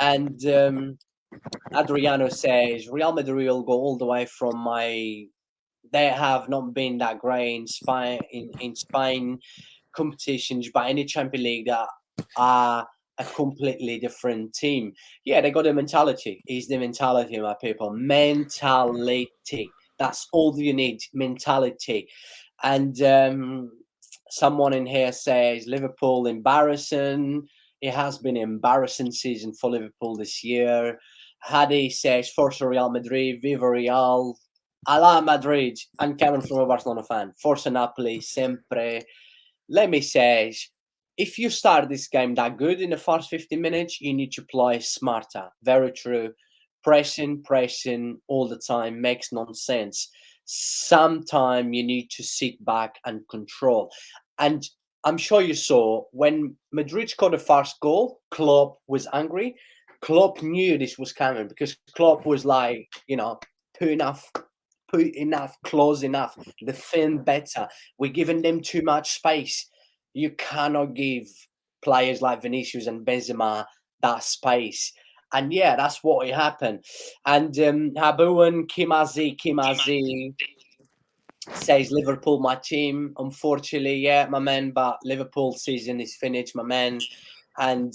And Adriano says Real Madrid will go all the way from my. They have not been that great in Spain competitions, but any Champions League that are a completely different team. Yeah, they got the mentality. It's the mentality, my people. Mentality. That's all you need, mentality. And someone in here says Liverpool embarrassing. It has been an embarrassing season for Liverpool this year. Hadi says Forza Real Madrid, Viva Real. Ala Madrid. And Kevin from a Barcelona fan. Forza Napoli, sempre. Let me say, if you start this game that good in the first 50 minutes, you need to play smarter. Very true. Pressing all the time makes no sense. Sometime you need to sit back and control. And I'm sure you saw when Madrid scored the first goal, Klopp was angry. Klopp knew this was coming because Klopp was like, put enough, close enough, defend better. We're giving them too much space. You cannot give players like Vinicius and Benzema that space. And yeah, that's what happened. And Habu and Kimazi says Liverpool, my team. Unfortunately, yeah, my man, but Liverpool season is finished, my man. And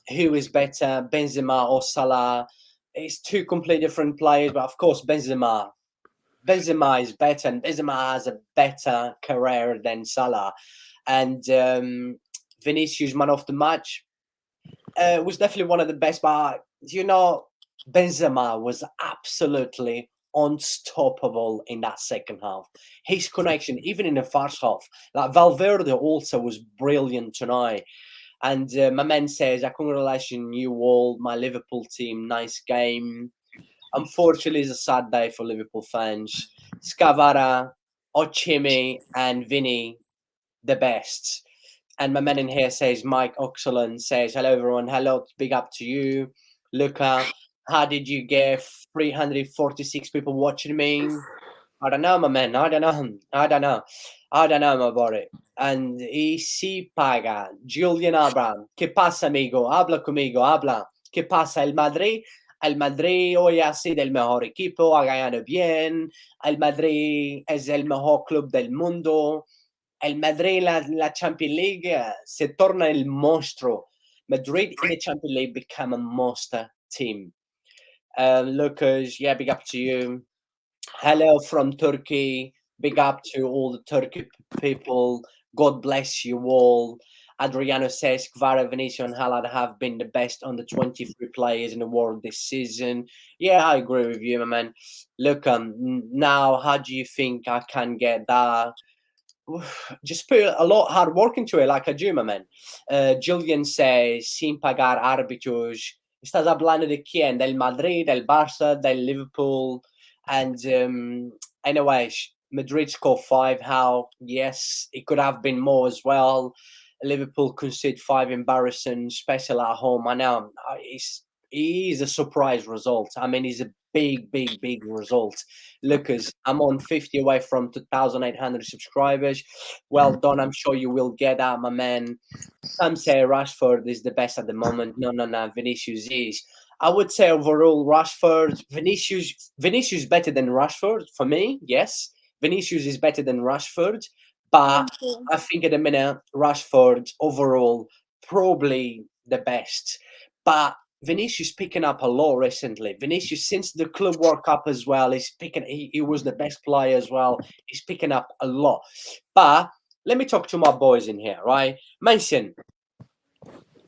who is better, Benzema or Salah? It's two completely different players, but of course, Benzema is better, and Benzema has a better career than Salah. And Vinicius, man of the match, was definitely one of the best. But Benzema was absolutely unstoppable in that second half. His connection, even in the first half, like Valverde also was brilliant tonight. And my man says, congratulations you all, my Liverpool team, nice game. Unfortunately, it's a sad day for Liverpool fans. Scavara, Ochimi, and Vinny, the best. And my man in here says, Mike Oxalan says, hello, everyone. Hello, big up to you. Luca, how did you get 346 people watching me? I don't know, my man. I don't know, my boy. And si paga. Julian Abraham. ¿Qué pasa, amigo? Habla conmigo, habla. ¿Qué pasa? El Madrid hoy ha sido el mejor equipo, ha ganado bien. El Madrid es el mejor club del mundo. El Madrid, la Champions League, se torna el monstruo. Madrid in the Champions League become a monster team. Lucas, yeah, big up to you. Hello from Turkey. Big up to all the Turkey people. God bless you all. Adriano says Kvara, Vinicius, and Halad have been the best on the 23 players in the world this season. Yeah, I agree with you, my man. Look, now, how do you think I can get that? Just put a lot of hard work into it, like I do, my man. Julian says, sin pagar árbitros. Estás hablando de quién? Del Madrid, del Barça, del Liverpool. And anyways, Madrid scored 5. How? Yes, it could have been more as well. Liverpool conceded 5, embarrassing, especially at home. I know it is a surprise result. I mean, it's a big result. Lucas, I'm on 50 away from 2,800 subscribers. Well done. I'm sure you will get that, my man. Some say Rashford is the best at the moment. No. Vinicius is. I would say overall Rashford, Vinicius better than Rashford for me. Yes, Vinicius is better than Rashford, but I think at the minute Rashford overall probably the best. But Vinicius picking up a lot recently. Vinicius, since the Club World Cup as well, he was the best player as well. He's picking up a lot. But let me talk to my boys in here, right? Mason,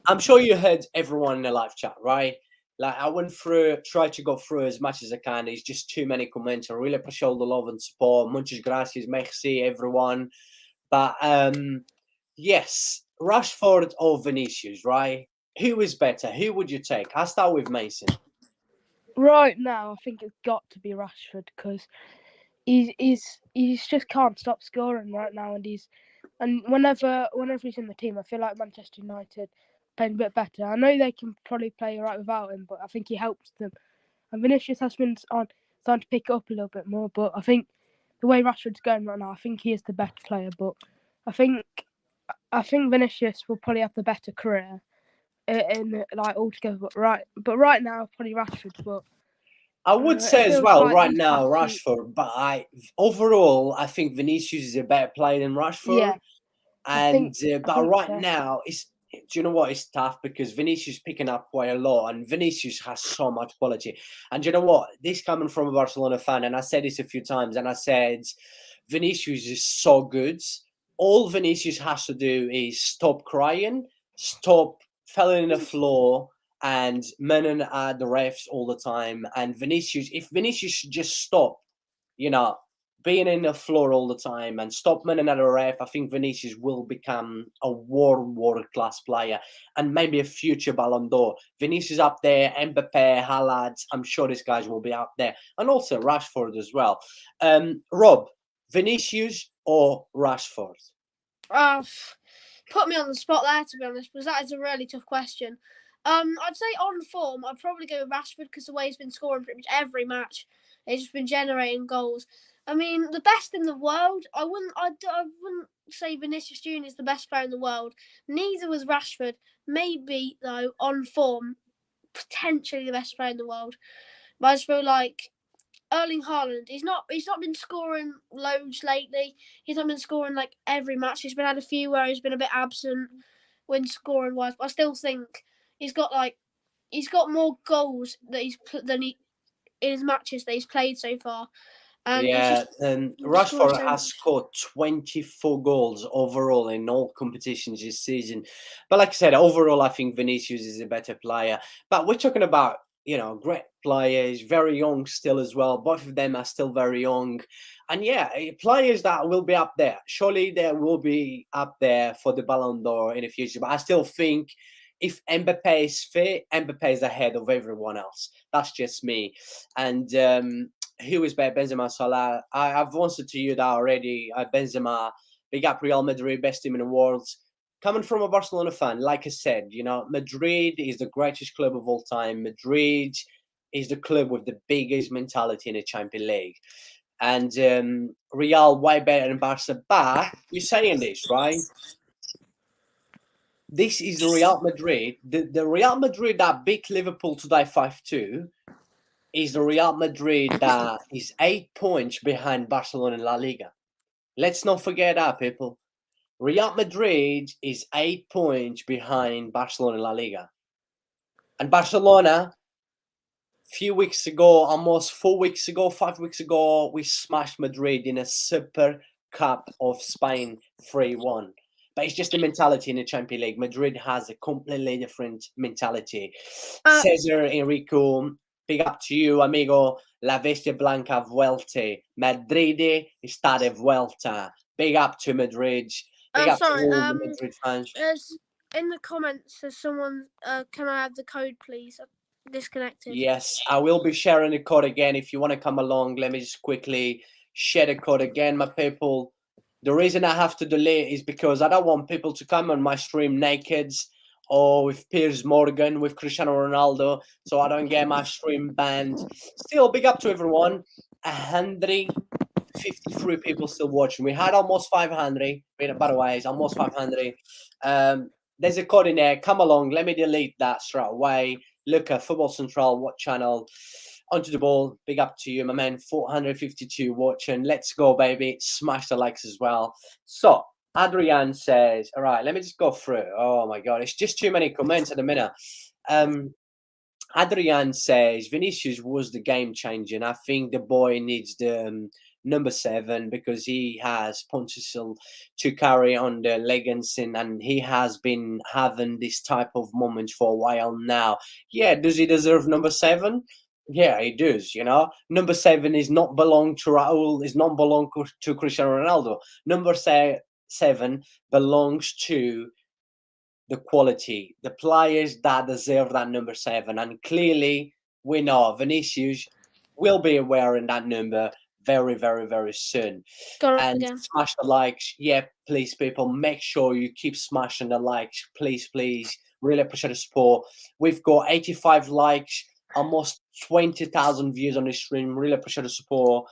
I'm sure you heard everyone in the live chat, right? Like I went through, tried to go through as much as I can. There's just too many comments. I really appreciate all the love and support. Muchas gracias, merci, everyone. But yes, Rashford or Vinicius, right? Who is better? Who would you take? I'll start with Mason. Right now, I think it's got to be Rashford because he's just can't stop scoring right now, and whenever he's in the team, I feel like Manchester United playing a bit better. I know they can probably play right without him, but I think he helps them. And Vinicius has been starting to pick it up a little bit more, but I think the way Rashford's going right now, I think he is the better player. But I think Vinicius will probably have the better career in like altogether. But right now, probably Rashford. But I would say as well, like right now, Rashford. But overall, I think Vinicius is a better player than Rashford. Yeah, But right now, do you know what? It's tough because Vinicius picking up quite a lot, and Vinicius has so much quality. And do you know what? This coming from a Barcelona fan, and I said this a few times, and I said Vinicius is so good. All Vinicius has to do is stop crying, stop falling on the floor, and manning at the refs all the time. And Vinicius, if Vinicius should just stop, you know, being in the floor all the time and stop manning at a ref, I think Vinicius will become a world class player and maybe a future Ballon d'Or. Vinicius up there, Mbappe, Haaland, I'm sure these guys will be up there, and also Rashford as well. Rob, Vinicius or Rashford? Put me on the spot there, to be honest, because that is a really tough question. I'd say on form, I'd probably go with Rashford because the way he's been scoring pretty much every match, he's just been generating goals. I mean, the best in the world. I wouldn't say Vinicius Junior is the best player in the world. Neither was Rashford. Maybe though, on form, potentially the best player in the world. But I just feel like Erling Haaland, he's not been scoring loads lately. He's not been scoring like every match. He's been had a few where he's been a bit absent when scoring wise. But I still think he's got more goals than in his matches that he's played so far. And Yeah, Rashford so has scored 24 goals overall in all competitions this season. But like I said, overall, I think Vinicius is a better player. But we're talking about, great players, very young still as well. Both of them are still very young. And yeah, players that will be up there. Surely they will be up there for the Ballon d'Or in the future. But I still think if Mbappe is fit, Mbappe is ahead of everyone else. That's just me. And who is better, Benzema, Salah? I've answered to you that already. Benzema, big up Real Madrid, best team in the world. Coming from a Barcelona fan, like I said, Madrid is the greatest club of all time. Madrid is the club with the biggest mentality in the Champions League. And Real way better than Barca. But you're saying this, right? This is the Real Madrid. The Real Madrid that beat Liverpool today 5-2 is the Real Madrid that is 8 points behind Barcelona in La Liga. Let's not forget that, people. Real Madrid is 8 points behind Barcelona in La Liga. And Barcelona, few weeks ago, almost 4 weeks ago, 5 weeks ago, we smashed Madrid in a Super Cup of Spain 3-1. But it's just the mentality in the Champions League. Madrid has a completely different mentality. Cesar, Enrico, big up to you, amigo. La Bestia Blanca vuelte. Madrid está de vuelta. Big up to Madrid. Big up to all the Madrid fans. In the comments, there's someone, can I have the code, please? Disconnected. Yes, I will be sharing the code again. If you want to come along, let me just quickly share the code again, my people. The reason I have to delete is because I don't want people to come on my stream naked or with Piers Morgan, with Cristiano Ronaldo, so I don't get my stream banned. Still, big up to everyone. 153 people still watching. We had almost 500. By the way, it's almost 500. There's a code in there. Come along. Let me delete that straight away. Look at Football Central, what channel? Onto the ball. Big up to you, my man. 452 watching. Let's go, baby. Smash the likes as well. So, Adrian says, all right, let me just go through. Oh, my God. It's just too many comments at the minute. Adrian says, Vinicius was the game changer. And I think the boy needs the number 7 because he has potential to carry on the legacy, and he has been having this type of moments for a while now. Yeah, does he deserve number 7? Yeah, he does. Number 7 is not belong to Raul, is not belong to Cristiano Ronaldo. Number 7 belongs to the quality, the players that deserve that number 7, and clearly we know Vinicius will be wearing that number very, very, very soon. And smash the likes. Yeah, please, people, make sure you keep smashing the likes. Please, please. Really appreciate the support. We've got 85 likes, almost 20,000 views on the stream. Really appreciate the support.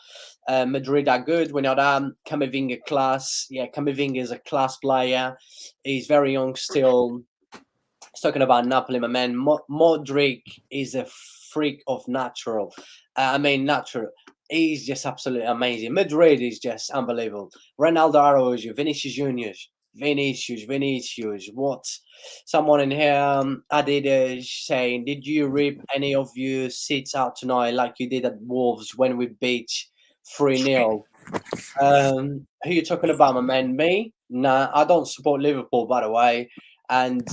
Madrid are good. We know that. Camavinga class. Yeah, Camavinga is a class player. He's very young still. He's talking about Napoli, my man. Modric is a freak of natural. Natural. He's just absolutely amazing. Madrid is just unbelievable. Ronaldo Araujo, Vinicius Junior. Vinicius. What? Someone in here added saying, did you rip any of your seats out tonight like you did at Wolves when we beat 3-0? Who you talking about, my man? Me? Nah, I don't support Liverpool, by the way. And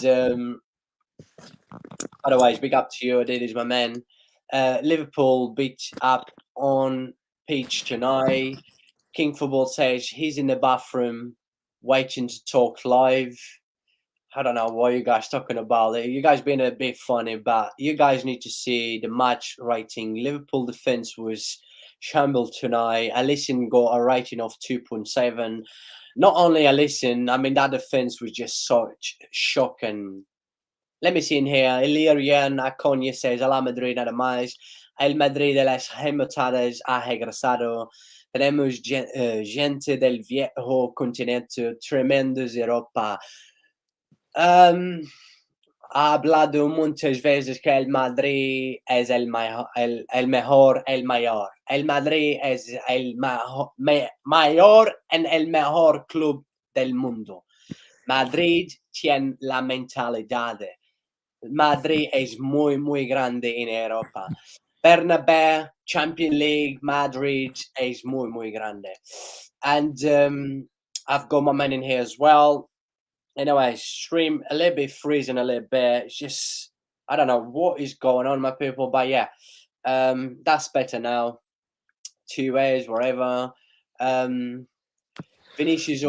otherwise, big up to you. Adidas, my man. Liverpool beat up on pitch tonight. King Football says he's in the bathroom waiting to talk live. I don't know what you guys talking about. You guys being a bit funny, but you guys need to see the match rating. Liverpool defense was shambled tonight. Alisson got a rating of 2.7. Not only Alisson, I mean that defense was just such shocking. Let me see in here. Ilirian Aconya says, Real Madrid nada más. El Madrid de las remontadas ha regresado. Tenemos gente del viejo continente, tremendos Europa. Ha hablado muchas veces que el Madrid es el mejor, el mayor. El Madrid es el mayor en el mejor club del mundo. Madrid tiene la mentalidad. Madrid es muy grande en Europa. Bernabeu, Champions League, Madrid is muy grande. And I've got my man in here as well. Anyway, stream a little bit freezing a little bit. It's just, I don't know what is going on, my people. But yeah, that's better now. 2 ways, wherever. Vinicius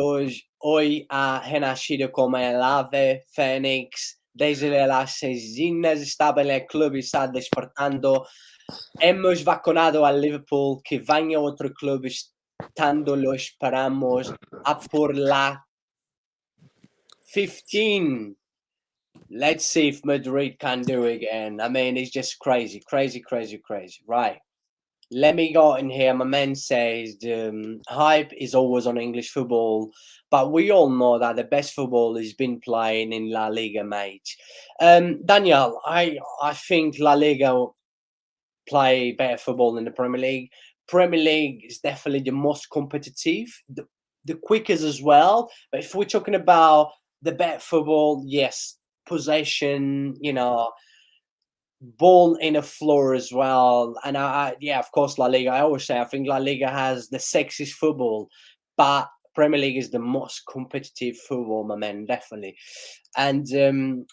hoy ha renacido como el ave fénix. Desde las asesinas estaba en el club y está despertando. Hemos vacunado al Liverpool, que vaya otro club estando lo esperamos a por la 15. Let's see if Madrid can do it again. I mean, it's just crazy. Right. Let me go in here. My man says the hype is always on English football, but we all know that the best football has been playing in La Liga, mate. Daniel, I think La Liga play better football than the Premier League. Premier League is definitely the most competitive, the quickest as well. But if we're talking about the better football, yes, possession, ball in the floor as well. And yeah, of course, La Liga. I always say I think La Liga has the sexiest football, but Premier League is the most competitive football, my man, definitely. And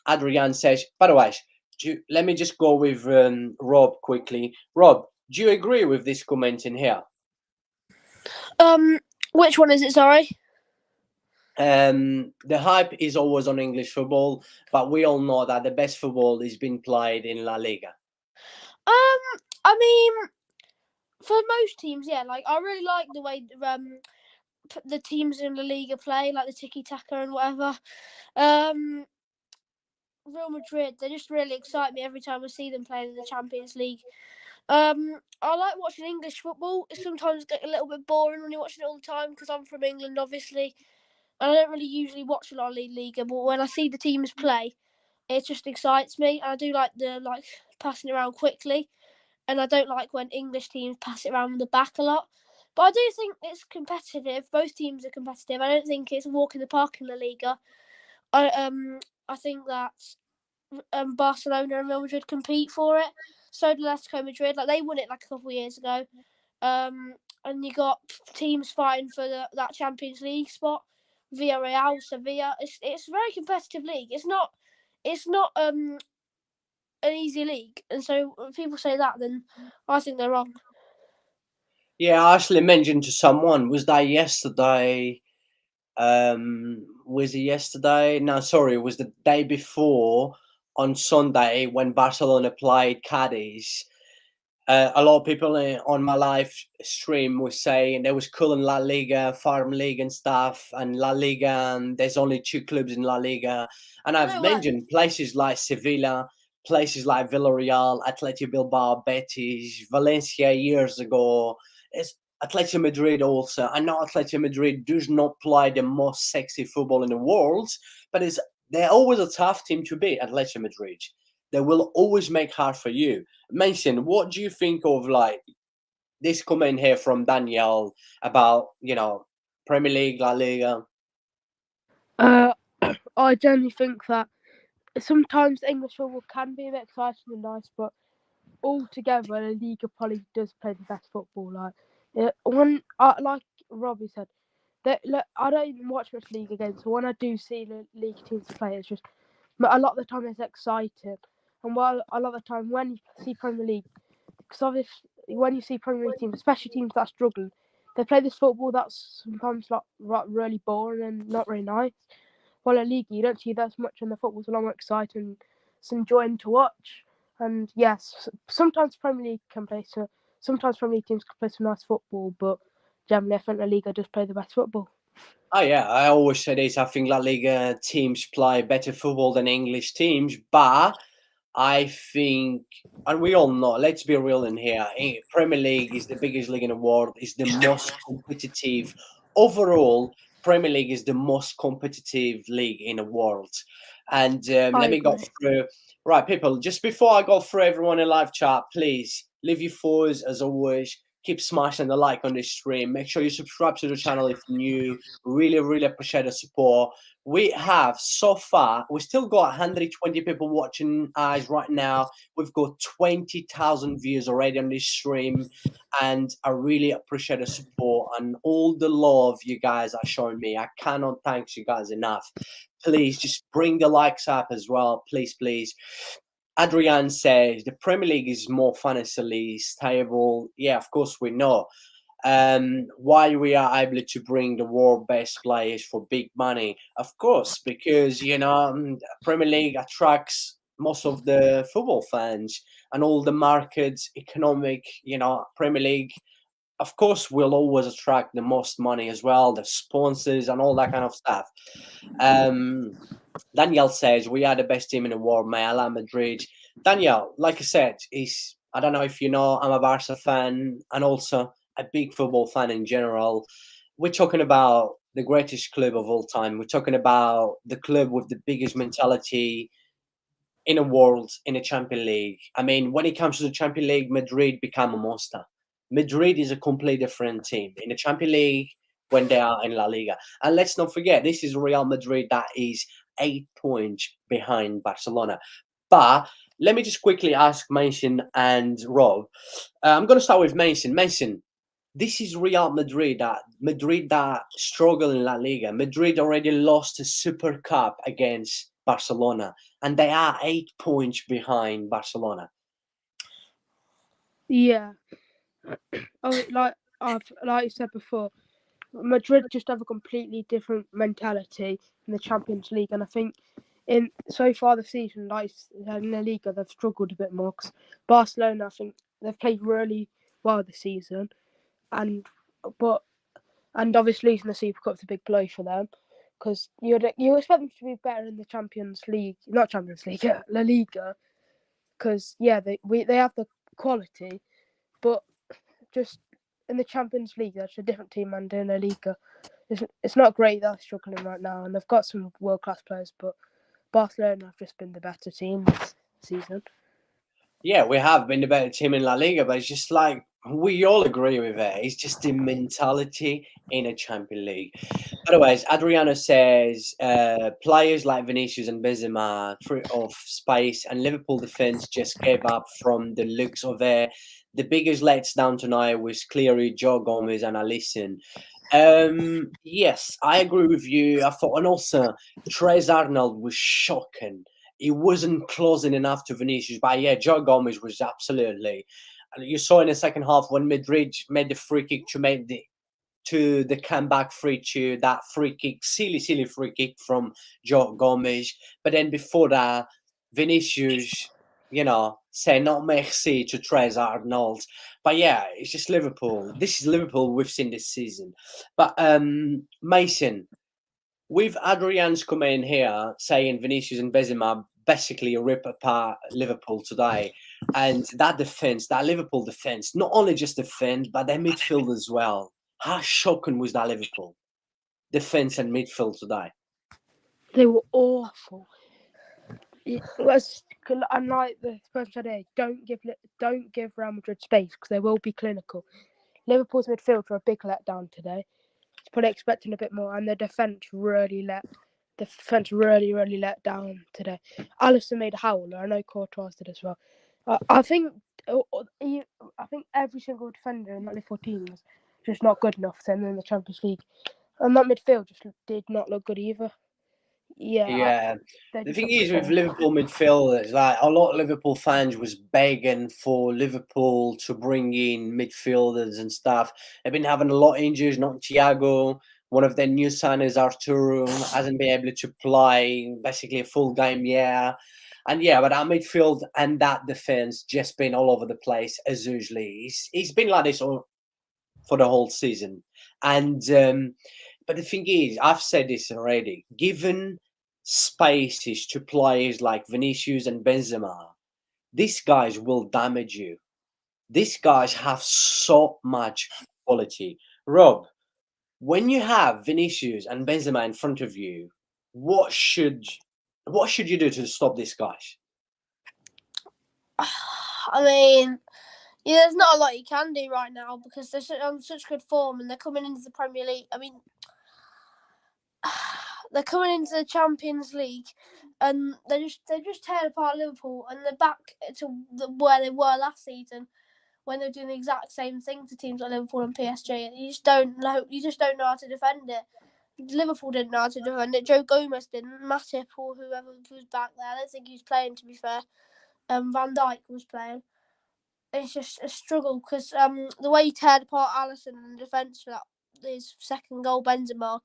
Adrian says, by the way, let me just go with Rob quickly. Rob, do you agree with this comment in here? Which one is it? Sorry. The hype is always on English football, but we all know that the best football is being played in La Liga. I mean, for most teams, yeah. Like, I really like the way the teams in La Liga play, like the tiki taka and whatever. Real Madrid, they just really excite me every time I see them playing in the Champions League. I like watching English football. It sometimes gets a little bit boring when you're watching it all the time because I'm from England, obviously. And I don't really usually watch a lot of Liga, but when I see the teams play, it just excites me. And I do like the passing around quickly, and I don't like when English teams pass it around the back a lot. But I do think it's competitive. Both teams are competitive. I don't think it's a walk in the park in La Liga. I think that Barcelona and Real Madrid compete for it. So did Atletico Madrid. Like, they won it like a couple of years ago. And you got teams fighting for that Champions League spot. Villarreal, Sevilla. It's a very competitive league. It's not an easy league. And so when people say that, then I think they're wrong. Yeah, I actually mentioned to someone, was that yesterday? Was it yesterday? No, sorry, it was the day before on Sunday when Barcelona played Cadiz. A lot of people on my live stream were saying they was calling La Liga, Farm League and stuff, and La Liga, and there's only 2 clubs in La Liga. And I've mentioned places like Sevilla, places like Villarreal, Athletic Bilbao, Betis, Valencia years ago. It's Atletico Madrid also. I know Atletico Madrid does not play the most sexy football in the world, but they're always a tough team to beat, Atletico Madrid. They will always make hard for you. Mason, what do you think of this comment here from Daniel about Premier League, La Liga? I generally think that sometimes English football can be a bit exciting and nice, but altogether, the Liga probably does play the best football. Like Robbie said, I don't even watch much Liga games, so when I do see the League teams play, it's just a lot of the time it's exciting. And while a lot of the time when you see Premier League, because obviously when you see Premier League teams, especially teams that struggle, they play this football that's sometimes really boring and not really nice. While a League, you don't see that much, and the football's a lot more exciting. It's enjoying to watch. And yes, sometimes sometimes Premier League teams can play some nice football, but generally I think La Liga does play the best football. Oh yeah, I always say this. I think La Liga teams play better football than English teams, but I think, and we all know, let's be real in here, Premier League is the biggest league in the world, is the most competitive. Overall, Premier League is the most competitive league in the world. And let me go agree. through. Right, people, just before I go through everyone in live chat, please leave your thoughts as always. Keep smashing the like on this stream. Make sure you subscribe to the channel if you're new. Really, really appreciate the support. We have so far, we still got 120 people watching us right now. We've got 20,000 views already on this stream, and I really appreciate the support and all the love you guys are showing me. I cannot thank you guys enough. Please just bring the likes up as well, please, please. Adrian says the Premier League is more financially stable. Yeah, of course we know. Why we are able to bring the world best players for big money, of course, because Premier League attracts most of the football fans and all the markets, economic. Premier League, of course, will always attract the most money as well, the sponsors and all that kind of stuff. Daniel says we are the best team in the world, mate. Real Madrid. Daniel, like I said, I don't know if you know, I'm a Barca fan and also a big football fan in general. We're talking about the greatest club of all time. We're talking about the club with the biggest mentality in the world in the Champions League. I mean, when it comes to the Champions League, Madrid become a monster. Madrid is a completely different team in the Champions League when they are in La Liga. And let's not forget, this is Real Madrid that is 8 points behind Barcelona. But let me just quickly ask Mason and Rob. I'm going to start with Mason. Mason, this is Real Madrid that struggle in La Liga. Madrid already lost the Super Cup against Barcelona, and they are 8 points behind Barcelona. Yeah. Like you said before, Madrid just have a completely different mentality in the Champions League, and I think in so far this season, like in the Liga, they've struggled a bit more. Cause Barcelona, I think they've played really well this season, and obviously losing the Super Cup's a big blow for them, because you expect them to be better in the Champions League, not Champions League, La Liga, because they have the quality, but just in the Champions League, that's a different team, and in La Liga, it's not great. They're struggling right now, and they've got some world class players, but Barcelona have just been the better team this season. Yeah, we have been the better team in La Liga, but it's just like we all agree with it. It's just the mentality in a Champions League. Otherwise, Adriano says players like Vinicius and Benzema of space and Liverpool defense just gave up from the looks of it. The biggest letdown tonight was clearly Joe Gomez and Alisson. Yes, I agree with you. I thought, and also Trez Arnold was shocking. He wasn't closing enough to Vinicius, but yeah, Joe Gomez was absolutely. And you saw in the second half when Madrid made the free kick to the comeback that free kick, silly free kick from Joe Gomez. But then before that, Vinicius, say not merci to Trez Arnold. But yeah, it's just Liverpool. This is Liverpool we've seen this season. But Mason, with Adrian's comment in here saying Vinicius and Benzema basically rip apart Liverpool today, and that defense, that Liverpool defense, not only just defense but their midfield as well. How shocking was that Liverpool defense and midfield today? They were awful. It was, and like the person said, don't give Real Madrid space because they will be clinical. Liverpool's midfield were a big letdown today. Probably expecting a bit more, and the defence really let the defence really, really let down today. Alisson made a howler. I know Courtois did as well. I think every single defender in that Liverpool team is just not good enough to send them in the Champions League. And that midfield just did not look good either. Yeah. The thing is with Liverpool midfielders, like a lot of Liverpool fans was begging for Liverpool to bring in midfielders and stuff. They've been having a lot of injuries, not Thiago. One of their new signers, Arturo, hasn't been able to play basically a full game yet. And yeah, but our midfield and that defense just been all over the place as usually. He's been like this for the whole season. And but the thing is, I've said this already, given spaces to players like Vinicius and Benzema, these guys will damage you. These guys have so much quality. Rob, when you have Vinicius and Benzema in front of you, what should you do to stop these guys? I mean, yeah, there's not a lot you can do right now because they're on such good form and they're coming into the Premier League. I mean, they're coming into the Champions League and they just teared apart Liverpool and they're back to where they were last season when they're doing the exact same thing to teams like Liverpool and PSG. You just don't know how to defend it. Liverpool didn't know how to defend it. Joe Gomez didn't. Matip or whoever was back there. I don't think he was playing, to be fair. Van Dijk was playing. It's just a struggle because the way he teared apart Alisson in the defence for his second goal, Benzema,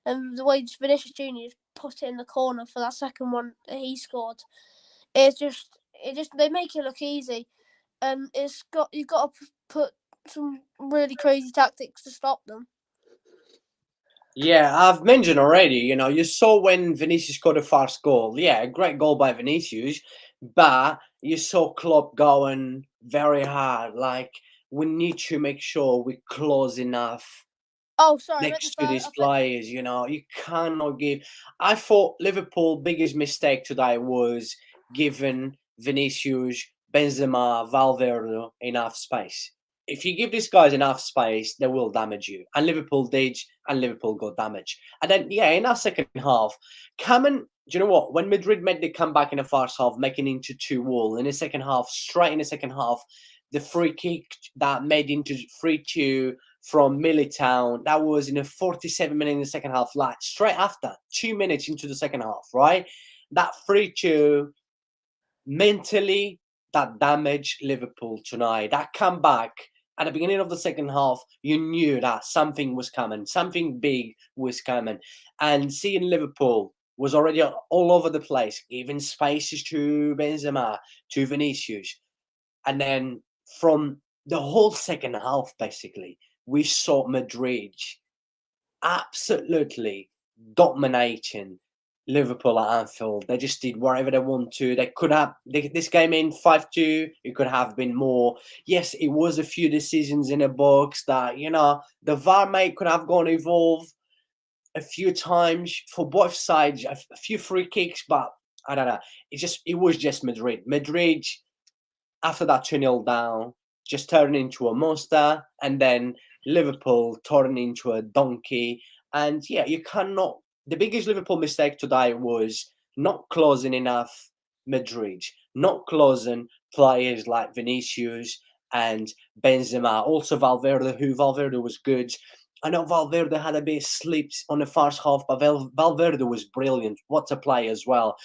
and the way Vinicius Junior put it in the corner for that second one that he scored, they make it look easy, and you've got to put some really crazy tactics to stop them. Yeah, I've mentioned already, you saw when Vinicius scored a first goal. Yeah, a great goal by Vinicius, but you saw Klopp going very hard. Like, we need to make sure we're close enough next to these players, you cannot give. I thought Liverpool's biggest mistake today was giving Vinicius, Benzema, Valverde enough space. If you give these guys enough space, they will damage you. And Liverpool did, and Liverpool got damaged. And then, in our second half, do you know what? When Madrid made the comeback in the first half, making into 2-2, in the second half, straight in the second half, the free kick that made into 3-2 from Militao, that was in a 47 minutes in the second half, like straight after, 2 minutes into the second half, right? That 3-2, mentally, that damaged Liverpool tonight. That comeback at the beginning of the second half, you knew that something was coming, something big was coming. And seeing Liverpool was already all over the place, giving spaces to Benzema, to Vinicius. And then from the whole second half, basically, we saw Madrid absolutely dominating Liverpool at Anfield. They just did whatever they want to. They could have this game in 5-2. It could have been more. Yes, it was a few decisions in the box that the VAR could have gone involved a few times for both sides. A few free kicks, but I don't know. It was just Madrid. Madrid, after that 2-0 down, just turned into a monster, and then Liverpool turned into a donkey. And yeah, you cannot. The biggest Liverpool mistake today was not closing enough Madrid, not closing players like Vinicius and Benzema. Also Valverde was good. I know Valverde had a bit of slips on the first half, but Valverde was brilliant. What a play as well.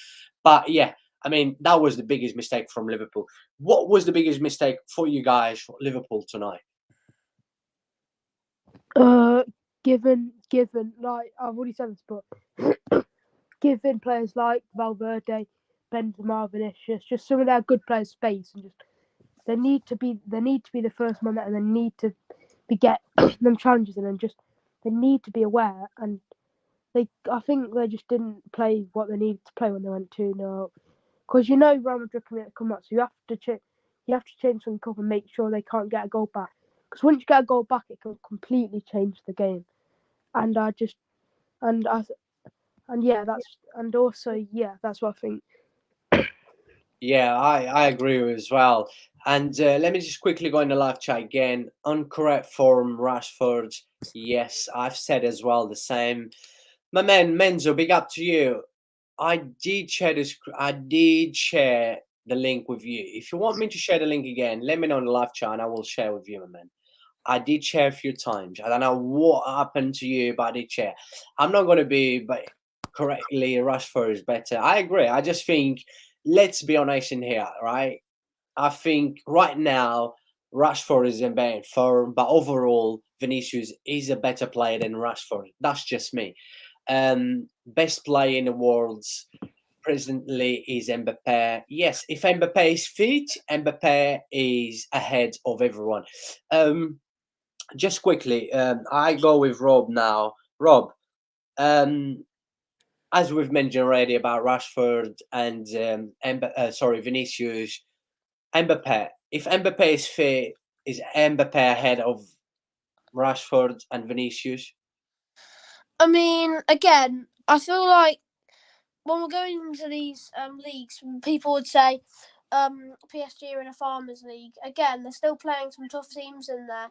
But yeah, I mean, that was the biggest mistake from Liverpool. What was the biggest mistake for you guys for Liverpool tonight? Given like I've already said this, but giving players like Valverde, Benzema, Vinicius, just some of their good players space, and just they need to be the first man, and they need to get them challenges, and then just they need to be aware. And I think they just didn't play what they needed to play when they went 2-0, because Real Madrid can come up, so you have to change something up and make sure they can't get a goal back. Because once you get a goal back, it can completely change the game. And that's what I think. Yeah, I agree with as well. And let me just quickly go in the live chat again. On correct form, Rashford. Yes, I've said as well the same. My man Menzo, big up to you. I did share this. I did share the link with you. If you want me to share the link again, let me know in the live chat, and I will share with you, my man. I did share a few times. I don't know what happened to you, but I did share. I'm not going to be, but correctly, Rashford is better. I agree. I just think, let's be honest in here, right? I think right now, Rashford is in better form, but overall, Vinicius is a better player than Rashford. That's just me. Best player in the world presently is Mbappe. Yes, if Mbappe is fit, Mbappe is ahead of everyone. Just quickly, I go with Rob now. Rob, as we've mentioned already about Rashford and Vinicius, Mbappe. If Mbappe is fit, is Mbappe ahead of Rashford and Vinicius? I mean, again, I feel like when we're going into these leagues, people would say PSG are in a farmers league. Again, they're still playing some tough teams in there.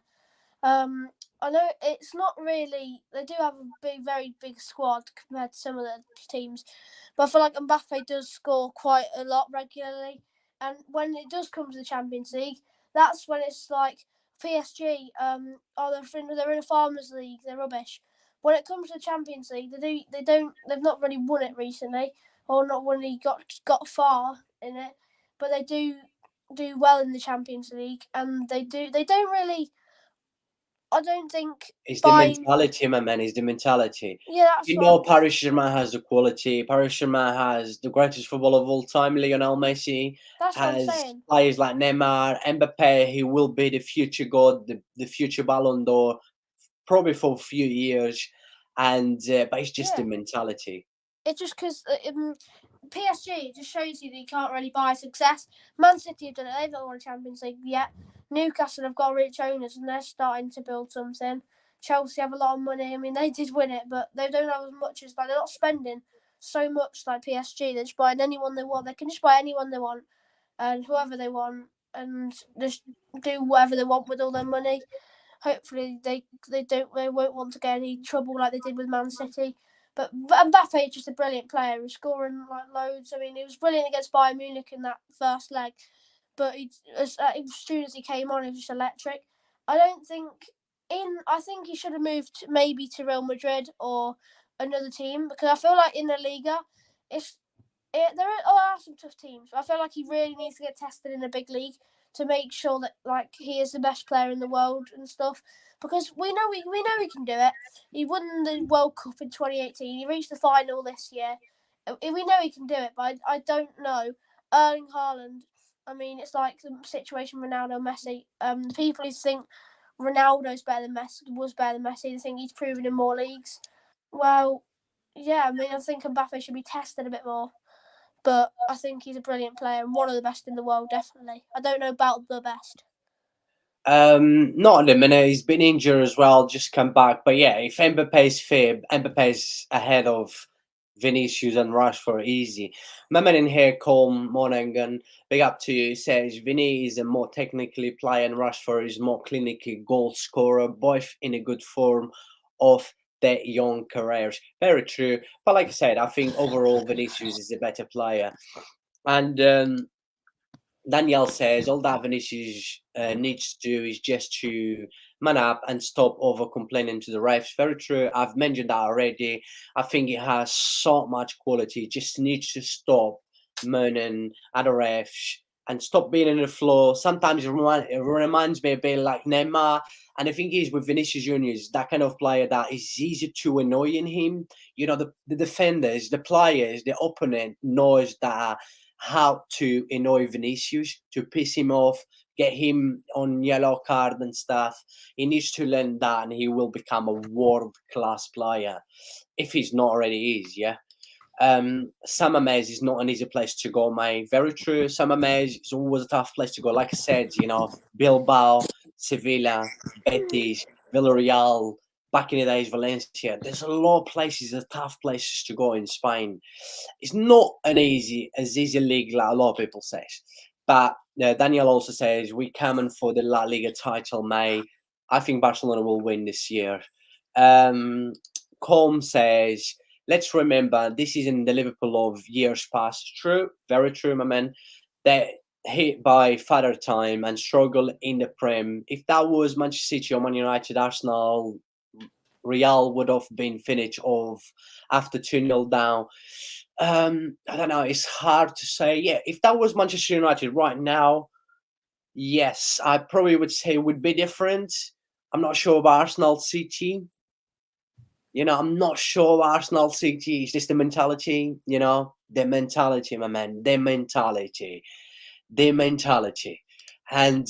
I know it's not really. They do have a very big squad compared to some of the teams, but I feel like Mbappe does score quite a lot regularly. And when it does come to the Champions League, that's when it's like PSG. They're in a Farmers League. They're rubbish. When it comes to the Champions League, they've not really won it recently, or not really got far in it, but they do well in the Champions League, and they don't really. I don't think It's the buying. mentality, my man. It's the mentality. Yeah, that's You what know, Paris Saint-Germain has the quality. Paris Saint-Germain has the greatest footballer of all time, Lionel Messi. that's what I'm Has saying. players like Neymar, Mbappe. He will be the future god, the future Ballon d'Or, probably for a few years. And but it's just the Yeah. mentality. It's just because PSG just shows you that you can't really buy success. Man City have done it; they've not won a Champions League yet. Newcastle have got rich owners and they're starting to build something. Chelsea have a lot of money. I mean, they did win it, but they don't have as much as they're not spending so much like PSG. They're just buying anyone they want. They can just buy anyone they want and whoever they want, and just do whatever they want with all their money. Hopefully, they won't want to get any trouble like they did with Man City. But Mbappe is just a brilliant player. He's scoring like loads. I mean, he was brilliant against Bayern Munich in that first leg. But as soon as he came on, he was just electric. I don't think I think he should have moved maybe to Real Madrid or another team, because I feel like in the Liga, there are some tough teams. But I feel like he really needs to get tested in a big league to make sure that like he is the best player in the world and stuff. Because we know he can do it. He won the World Cup in 2018. He reached the final this year. We know he can do it, but I don't know. Erling Haaland. I mean, it's like the situation Ronaldo, Messi. The people who think Ronaldo's better than Messi was better than Messi. They think he's proven in more leagues. Well, yeah. I mean, I think Mbappe should be tested a bit more. But I think he's a brilliant player and one of the best in the world, definitely. I don't know about the best. Not at the minute. He's been injured as well, just come back. But yeah, if Mbappe's fit, Mbappe's ahead of Vinicius and Rashford easy. My man in here, Colm Monaghan, big up to you. He says Vinny is a more technically player and Rashford is more clinically goal scorer, both in a good form of their young careers. Very true. But like I said, I think overall Vinicius is a better player. And Danielle says all that Vinicius needs to do is just to man up and stop over complaining to the refs. Very true. I've mentioned that already. I think he has so much quality. Just needs to stop moaning at the refs and stop being in the floor. Sometimes it reminds me a bit like Neymar. And the thing is with Vinicius Junior is that kind of player that is easy to annoy in him. You know, the defenders, the players, the opponent knows that how to annoy Vinicius, to piss him off, get him on yellow card and stuff. He needs to learn that and he will become a world-class player. If he's not already is, yeah. San Mamés is not an easy place to go, mate. Very true. San Mamés is always a tough place to go. Like I said, you know, Bilbao, Sevilla, Betis, Villarreal, back in the days, Valencia. There's a lot of places, tough places to go in Spain. It's not as easy league like a lot of people say. But Daniel also says we coming for the La Liga title, mate. I think Barcelona will win this year. Com says let's remember this isn't the Liverpool of years past. True, very true, my man. They hit by father time and struggle in the Prem. If that was Manchester City or Man United, Arsenal, Real would have been finished off after 2-0 down. I don't know. It's hard to say. Yeah, if that was Manchester United right now, yes, I probably would say it would be different. I'm not sure about Arsenal City. I'm not sure about Arsenal City. It's just the mentality, the mentality, my man, the mentality. And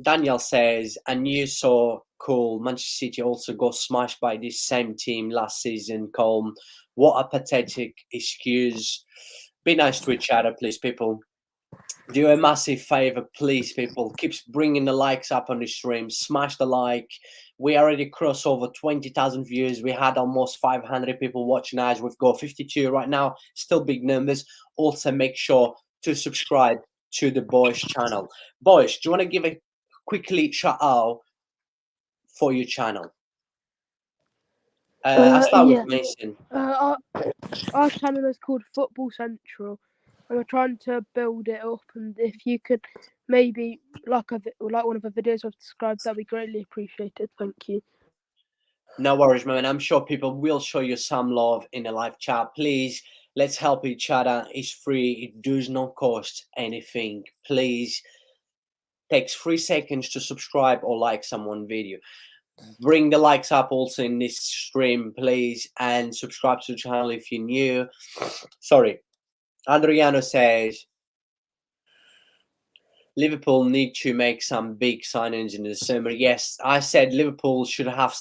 Daniel says, and you saw cool, Manchester City also got smashed by this same team last season. Colm, what a pathetic excuse. Be nice to each other, please, people. Do a massive favor, please, people. Keep bringing the likes up on the stream. Smash the like. We already crossed over 20,000 views. We had almost 500 people watching us. We've got 52 right now. Still big numbers. Also, make sure to subscribe to the boys channel. Boys, do you want to give a quickly shout out for your channel? I'll start with Mason. Our channel is called Football Central, and we're trying to build it up. And if you could maybe like one of the videos I've described, that'd be greatly appreciated. Thank you. No worries, man. I'm sure people will show you some love in the live chat. Please, let's help each other. It's free. It does not cost anything. Please, takes 3 seconds to subscribe or like someone video. Bring the likes up also in this stream, please, and subscribe to the channel if you're new. Sorry. Adriano says, Liverpool need to make some big signings in the summer. Yes, I said Liverpool should have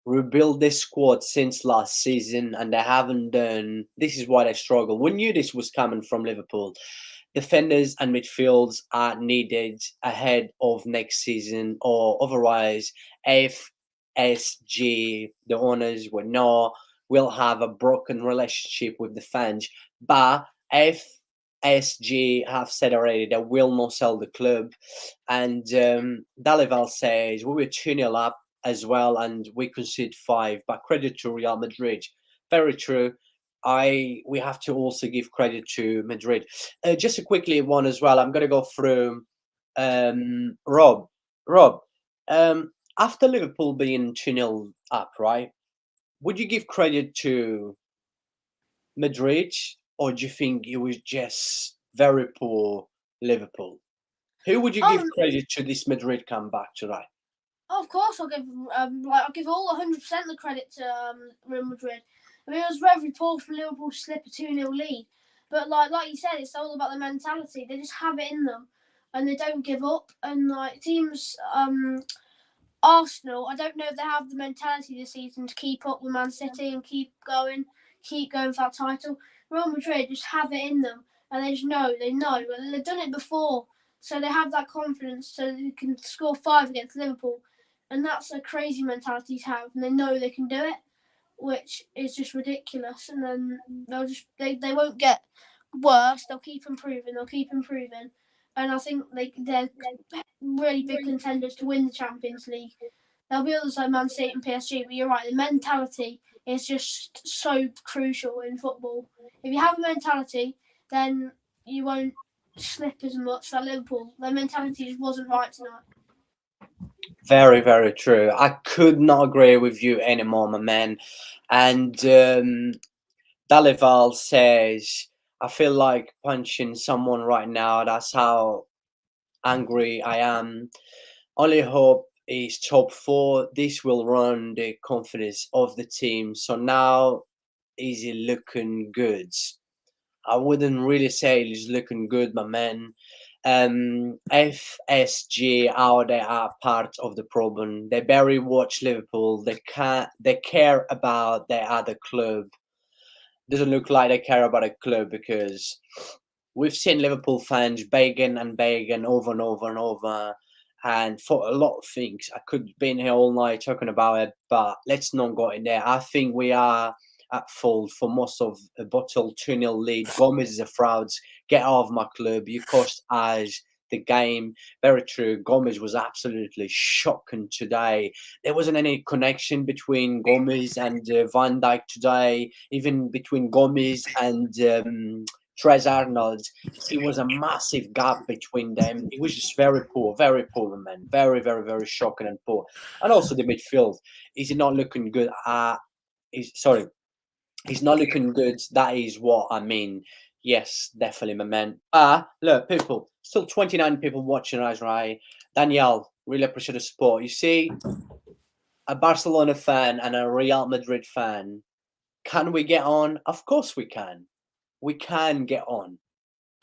rebuild this squad since last season, and they haven't done. This is why they struggle. We knew this was coming from Liverpool. Defenders and midfields are needed ahead of next season, or otherwise FSG, the owners, will have a broken relationship with the fans. But FSG have said already they will not sell the club. And Dalival says, we were 2-0 up as well, and we conceded 5. But credit to Real Madrid. Very true. We have to also give credit to Madrid. Just a quickly one as well. I'm going to go through Rob. Rob, after Liverpool being 2-0 up, right? Would you give credit to Madrid, or do you think it was just very poor Liverpool? Who would you give credit to this Madrid comeback today? Of course, I'll give all 100% the credit to Real Madrid. I mean, it was very poor for Liverpool to slip a 2-0 lead, but like you said, it's all about the mentality. They just have it in them, and they don't give up. And like teams, Arsenal, I don't know if they have the mentality this season to keep up with Man City and keep going for that title. Real Madrid just have it in them, and they know, and they've done it before, so they have that confidence, so they can score 5 against Liverpool, and that's a crazy mentality to have, and they know they can do it, which is just ridiculous. And then they won't get worse. They'll keep improving. And I think they're really big contenders to win the Champions League. There'll be others like Man City and PSG, but you're right, the mentality is just so crucial in football. If you have a mentality, then you won't slip as much. Like Liverpool, their mentality just wasn't right tonight. Very, very true. I could not agree with you anymore, my man. And Dalival says, I feel like punching someone right now. That's how angry I am. Only hope is top 4. This will run the confidence of the team. So now is it looking good? I wouldn't really say it's looking good, my man. FSG, how they are part of the problem. They barely watch Liverpool. They care about their other club. Doesn't look like they care about a club, because we've seen Liverpool fans begging over and over and over, and for a lot of things. I could be in here all night talking about it, but let's not go in there. I think we are at fault for most of a bottle 2-0 lead. Gomez is a fraud. Get out of my club. You cost us the game. Very true. Gomez was absolutely shocking today. There wasn't any connection between Gomez and Van Dijk today, even between Gomez and Trez Arnold. It was a massive gap between them. It was just very poor, man. Very, very, very shocking and poor. And also the midfield. Is it not looking good? He's not looking good. That is what I mean. Yes, definitely, my man. Look, people, still 29 people watching us, right? Danielle, really appreciate the support. You see, a Barcelona fan and a Real Madrid fan, can we get on? Of course we can. We can get on.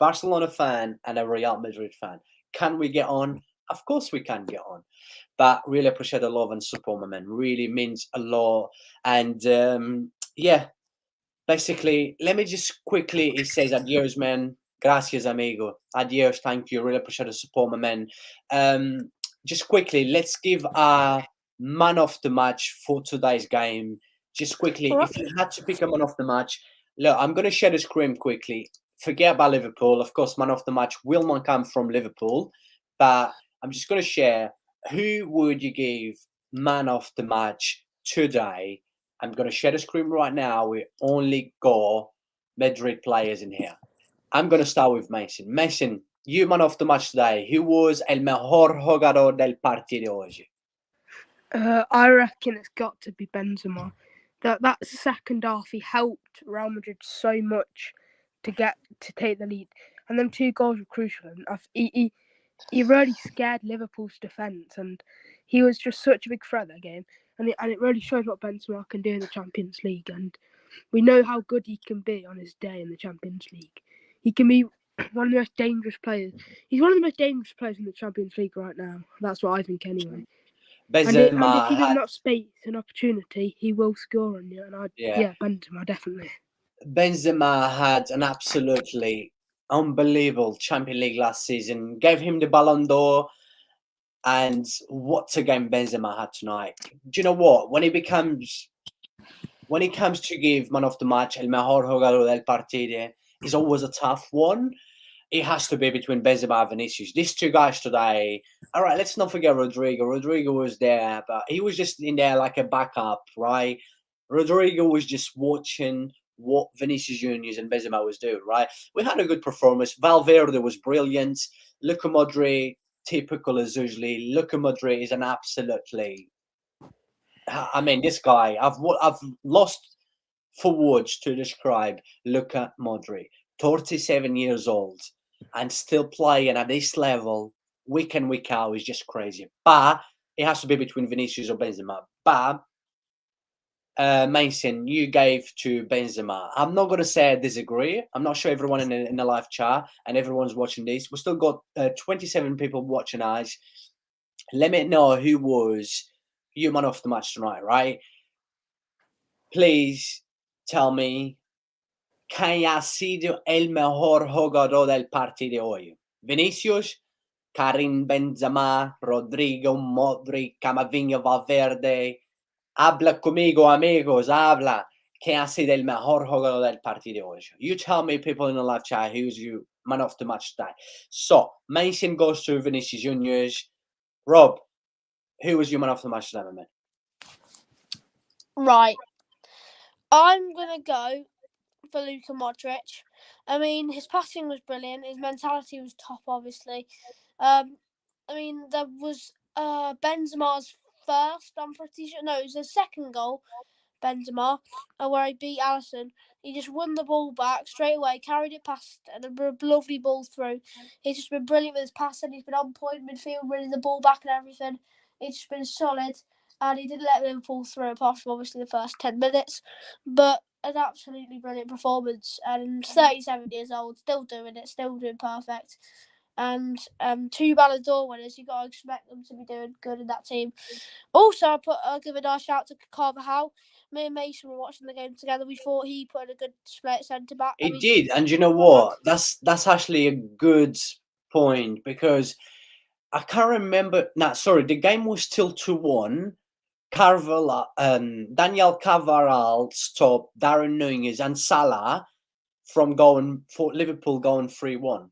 Barcelona fan and a Real Madrid fan. Can we get on? Of course we can get on. But really appreciate the love and support, my man. Really means a lot. And yeah, basically, let me just quickly, it says adios, man. Gracias, amigo. Adios, thank you. Really appreciate the support, my man. Just quickly, let's give a man of the match for today's game. Just quickly, Alright. if you had to pick a man of the match, look, I'm going to share the screen quickly. Forget about Liverpool. Of course, man of the match will not come from Liverpool. But I'm just going to share, who would you give man of the match today? I'm going to share the screen right now. We only got Madrid players in here. I'm going to start with Mason. Mason, you man of the match today. Who was el mejor jugador del partido hoy? I reckon it's got to be Benzema. That second half, he helped Real Madrid so much to take the lead, and them 2 goals were crucial. And he really scared Liverpool's defence, and he was just such a big threat that game. And it really shows what Benzema can do in the Champions League, and we know how good he can be on his day in the Champions League. He can be one of the most dangerous players. He's one of the most dangerous players in the Champions League right now. That's what I think anyway. And if you give him that space and opportunity, he will score on you. And yeah, Benzema, definitely. Benzema had an absolutely unbelievable Champions League last season. Gave him the Ballon d'Or. And what a game Benzema had tonight. Do you know what? When it comes to give man of the match, el mejor jugador del partido, is always a tough one. It has to be between Benzema and Vinicius. These 2 guys today. All right, let's not forget Rodrigo. Rodrigo was there, but he was just in there like a backup, right? Rodrigo was just watching what Vinicius Juniors and Benzema was doing, right? We had a good performance. Valverde was brilliant. Luka Modric, typical as usually. Luka Modric is an absolutely... I mean, this guy, I've lost for words to describe Luka Modric. 37 years old and still playing at this level week in, week out is just crazy. But it has to be between Vinicius or Benzema. But Mason, you gave to Benzema. I'm not going to say I disagree. I'm not sure everyone in the live chat and everyone's watching this. We've still got 27 people watching us. Let me know who was your man of the match tonight, right? Please tell me ¿quién ha sido el mejor jugador del partido hoy? Vinicius, Karim Benzema, Rodrigo, Modric, Camavinga, Valverde. Habla conmigo, amigos, habla. ¿Quién ha sido el mejor jugador del partido hoy? You tell me, people in the live chat, who's your man of the match today. So, Mason goes to Vinicius Juniors. Rob, who was your man of the match today, my man? Right. I'm going to go for Luka Modric. I mean, his passing was brilliant. His mentality was top, obviously. I mean, there was Benzema's first, I'm pretty sure. No, it was his second goal, Benzema, where he beat Alisson. He just won the ball back straight away, carried it past, and a lovely ball through. He's just been brilliant with his passing. He's been on point midfield, winning the ball back and everything. He's just been solid, and he didn't let Liverpool through, apart from obviously the first 10 minutes. But an absolutely brilliant performance, and 37 years old, still doing it, still doing perfect. And 2 Ballon d'Or winners, you got to expect them to be doing good in that team. Also, I'll give a nice shout to Carvajal. Me and Mason were watching the game together. We thought he put in a good split centre back. He did, and you know what? That's actually a good point, because I can't remember. The game was still 2-1. Daniel Carvajal stopped Darren Núñez and Salah from going for Liverpool going 3-1.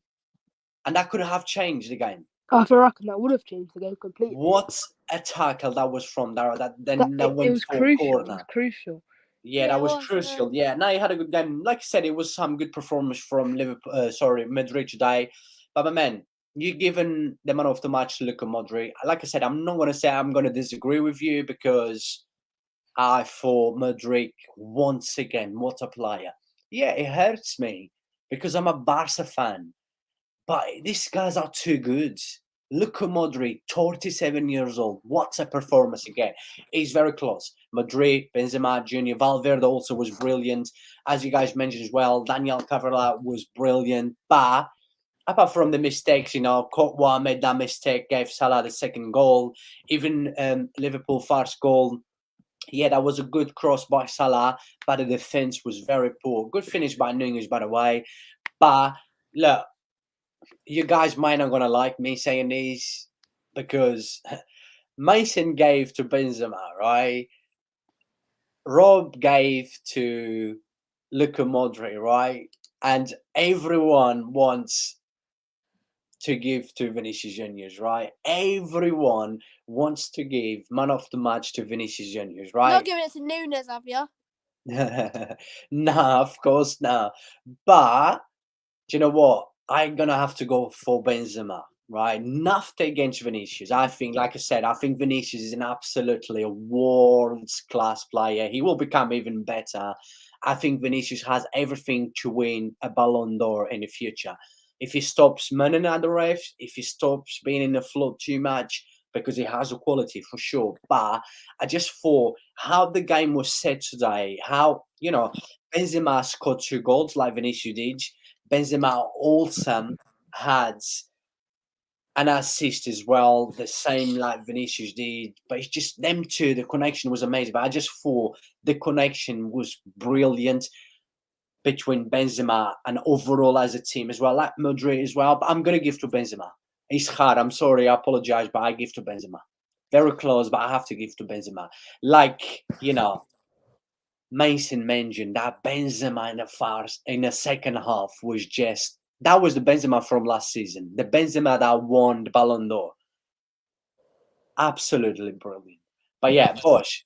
and that could have changed the game. I reckon that would have changed the game completely. What a tackle that was from Dara that It went was for crucial. It corner. was crucial. Yeah, Yeah, that it was was, crucial. Yeah, no, he had a good game. Like I said, it was some good performance from Madrid today. But my man, you given the man of the match to Luka Modric. Like I said, I'm not gonna say I'm gonna disagree with you because I thought Modric once again, what a player. Yeah, it hurts me because I'm a Barca fan, but these guys are too good. Luka Modric, 37 years old. What a performance again. He's very close. Madrid, Benzema Jr., Valverde also was brilliant. As you guys mentioned as well, Daniel Carvajal was brilliant. But apart from the mistakes, Courtois made that mistake, gave Salah the second goal. Even Liverpool first goal, yeah, that was a good cross by Salah, but the defense was very poor. Good finish by Nunez, by the way. But look, you guys might not gonna like me saying these because Mason gave to Benzema, right? Rob gave to Luka Modric, right? And everyone wants to give to Vinicius Juniors, right? Everyone wants to give man of the match to Vinicius Juniors, right? Not giving it to Nunes, have you? Nah, of course not. But do you know what? I'm gonna have to go for Benzema, right? Nothing against Vinicius. I think, like I said, I think Vinicius is an absolutely world's class player. He will become even better. I think Vinicius has everything to win a Ballon d'Or in the future. If he stops manning at the refs, if he stops being in the flood too much, because he has the quality for sure. But I just thought how the game was set today, how Benzema scored 2 goals like Vinicius did. Benzema also had an assist as well, the same like Vinicius did. But it's just them two, the connection was amazing. But I just thought the connection was brilliant between Benzema and overall as a team as well, like Madrid as well. But I'm going to give to Benzema. It's hard. I'm sorry. I apologize, but I give to Benzema. Very close, but I have to give to Benzema. Like, Mason mentioned that Benzema in the second half was just that was the Benzema from last season. The Benzema that won the Ballon d'Or. Absolutely brilliant. But yeah, Bosch,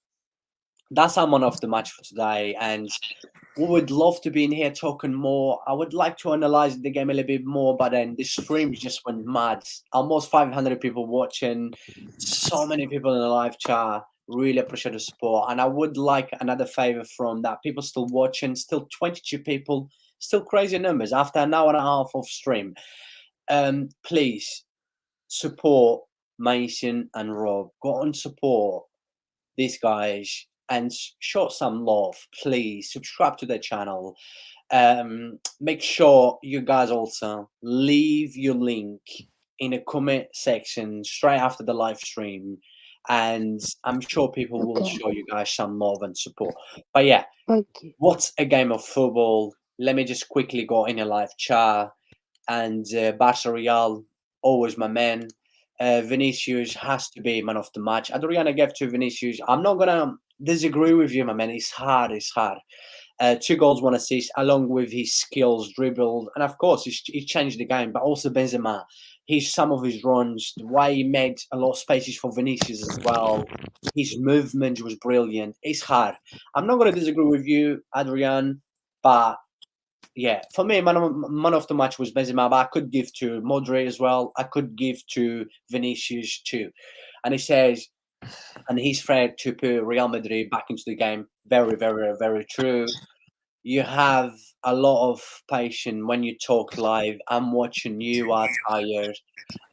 that's our man of the match for today. And we would love to be in here talking more. I would like to analyze the game a little bit more, but then the stream just went mad. Almost 500 people watching, so many people in the live chat. Really appreciate the support. And I would like another favor from that. People still watching, still 22 people, still crazy numbers after an hour and a half of stream. Please support Mason and Rob. Go and support these guys and show some love. Please subscribe to their channel. Make sure you guys also leave your link in a comment section straight after the live stream, and I'm sure people will show you guys some love and support. But yeah, Thank you. what a game of football. Let me just quickly go in a live chat. And Barca Real, always my man. Vinicius has to be man of the match. Adriana gave to Vinicius. I'm not gonna disagree with you, my man. It's hard. 2 goals, 1 assist, along with his skills, dribbled, and of course he changed the game. But also Benzema, some of his runs, the way he made a lot of spaces for Vinicius as well. His movement was brilliant. It's hard. I'm not gonna disagree with you, Adrian, but yeah, for me, man of the match was Benzema, but I could give to Modric as well. I could give to Vinicius too. And he says, and he's fair to put Real Madrid back into the game. Very, very, very true. You have a lot of patience when you talk live. I'm watching you are tired.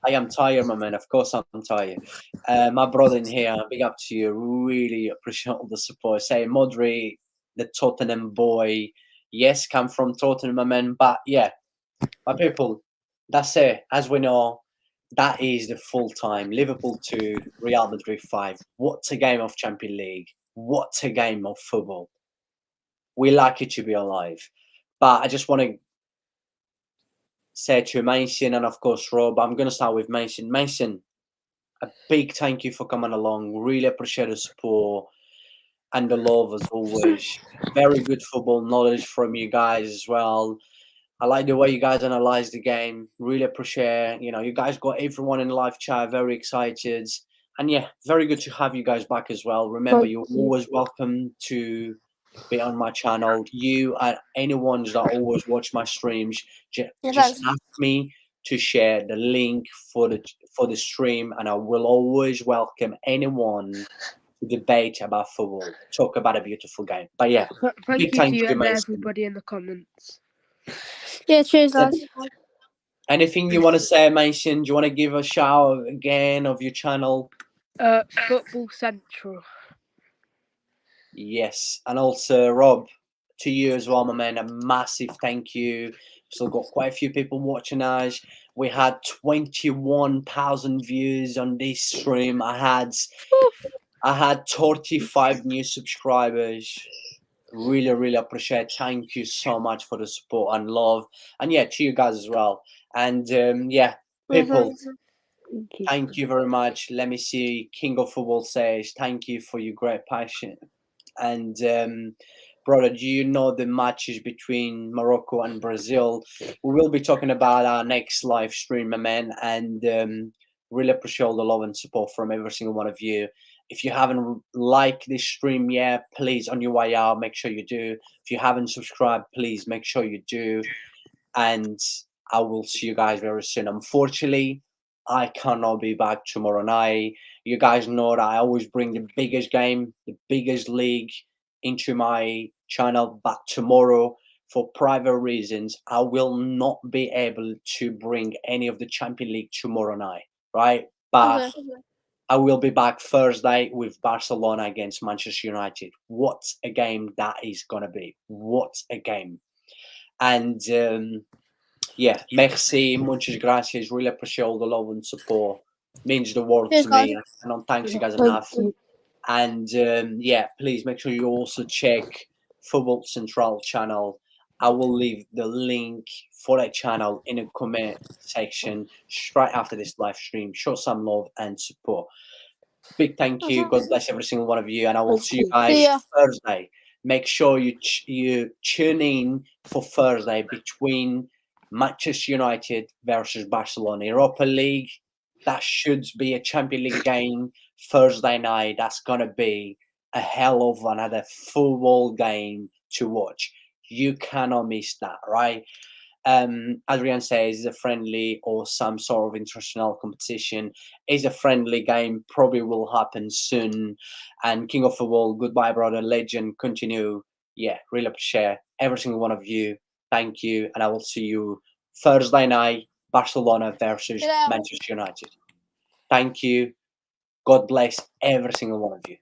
I am tired, my man. Of course, I'm tired. My brother in here, big up to you. Really appreciate all the support. Say, Modric, the Tottenham boy. Yes, come from Tottenham, my man. But yeah, my people, that's it. As we know, that is the full time. Liverpool 2, Real Madrid 5. What a game of Champions League. What a game of football. We're lucky to be alive. But I just want to say to Mason and, of course, Rob, I'm going to start with Mason. Mason, a big thank you for coming along. Really appreciate the support and the love as always. Very good football knowledge from you guys as well. I like the way you guys analyze the game. Really appreciate, you guys got everyone in the live chat very excited. And yeah, very good to have you guys back as well. Remember, Thank you're you. always welcome to be on my channel. You and anyone that always watch my streams, just thanks. ask me to share the link for the stream, and I will always welcome anyone to debate about football, talk about a beautiful game. But yeah, Thank big you thank to you you, and Mason. everybody in the comments. Yeah, cheers, lads. Anything you want to say, Mason? Do you want to give a shout again of your channel? Football Central. Yes, and also Rob, to you as well, my man. A massive thank you. Still got quite a few people watching us. We had 21,000 views on this stream. I had 35 new subscribers. Really, really appreciate. Thank you so much for the support and love, and yeah, to you guys as well. And yeah, people. Thank you. Thank you very much. Let me see. King of Football says, thank you for your great passion. And brother, do you know the matches between Morocco and Brazil? We will be talking about our next live stream, my man. And really appreciate all the love and support from every single one of you. If you haven't liked this stream yet, please, on your way out, make sure you do. If you haven't subscribed, please make sure you do. And I will see you guys very soon. Unfortunately, I cannot be back tomorrow night. You guys know that I always bring the biggest game, the biggest league into my channel, but tomorrow, for private reasons, I will not be able to bring any of the Champions League tomorrow night, right? But I will be back Thursday with Barcelona against Manchester United. What a game that is going to be. What a game. And yeah, merci, muchas gracias. Really appreciate all the love and support. Means the world Cheers, to me. guys. I cannot thank you guys Thank enough. you. And yeah, please make sure you also check Football Central channel. I will leave the link for that channel in the comment section straight after this live stream. Show some love and support. Big thank you. God bless every single one of you, and I will Thank see you you. guys See ya. Thursday. Make sure you tune in for Thursday between Manchester United versus Barcelona. Europa League, that should be a Champions League game Thursday night. That's gonna be a hell of another football game to watch. You cannot miss that, right? Adrian says, is a friendly or some sort of international competition. Is a friendly game, probably will happen soon. And King of Football, goodbye, brother, legend, continue. Yeah, really appreciate every single one of you. Thank you. And I will see you Thursday night, Barcelona versus Yeah. Manchester United. Thank you. God bless every single one of you.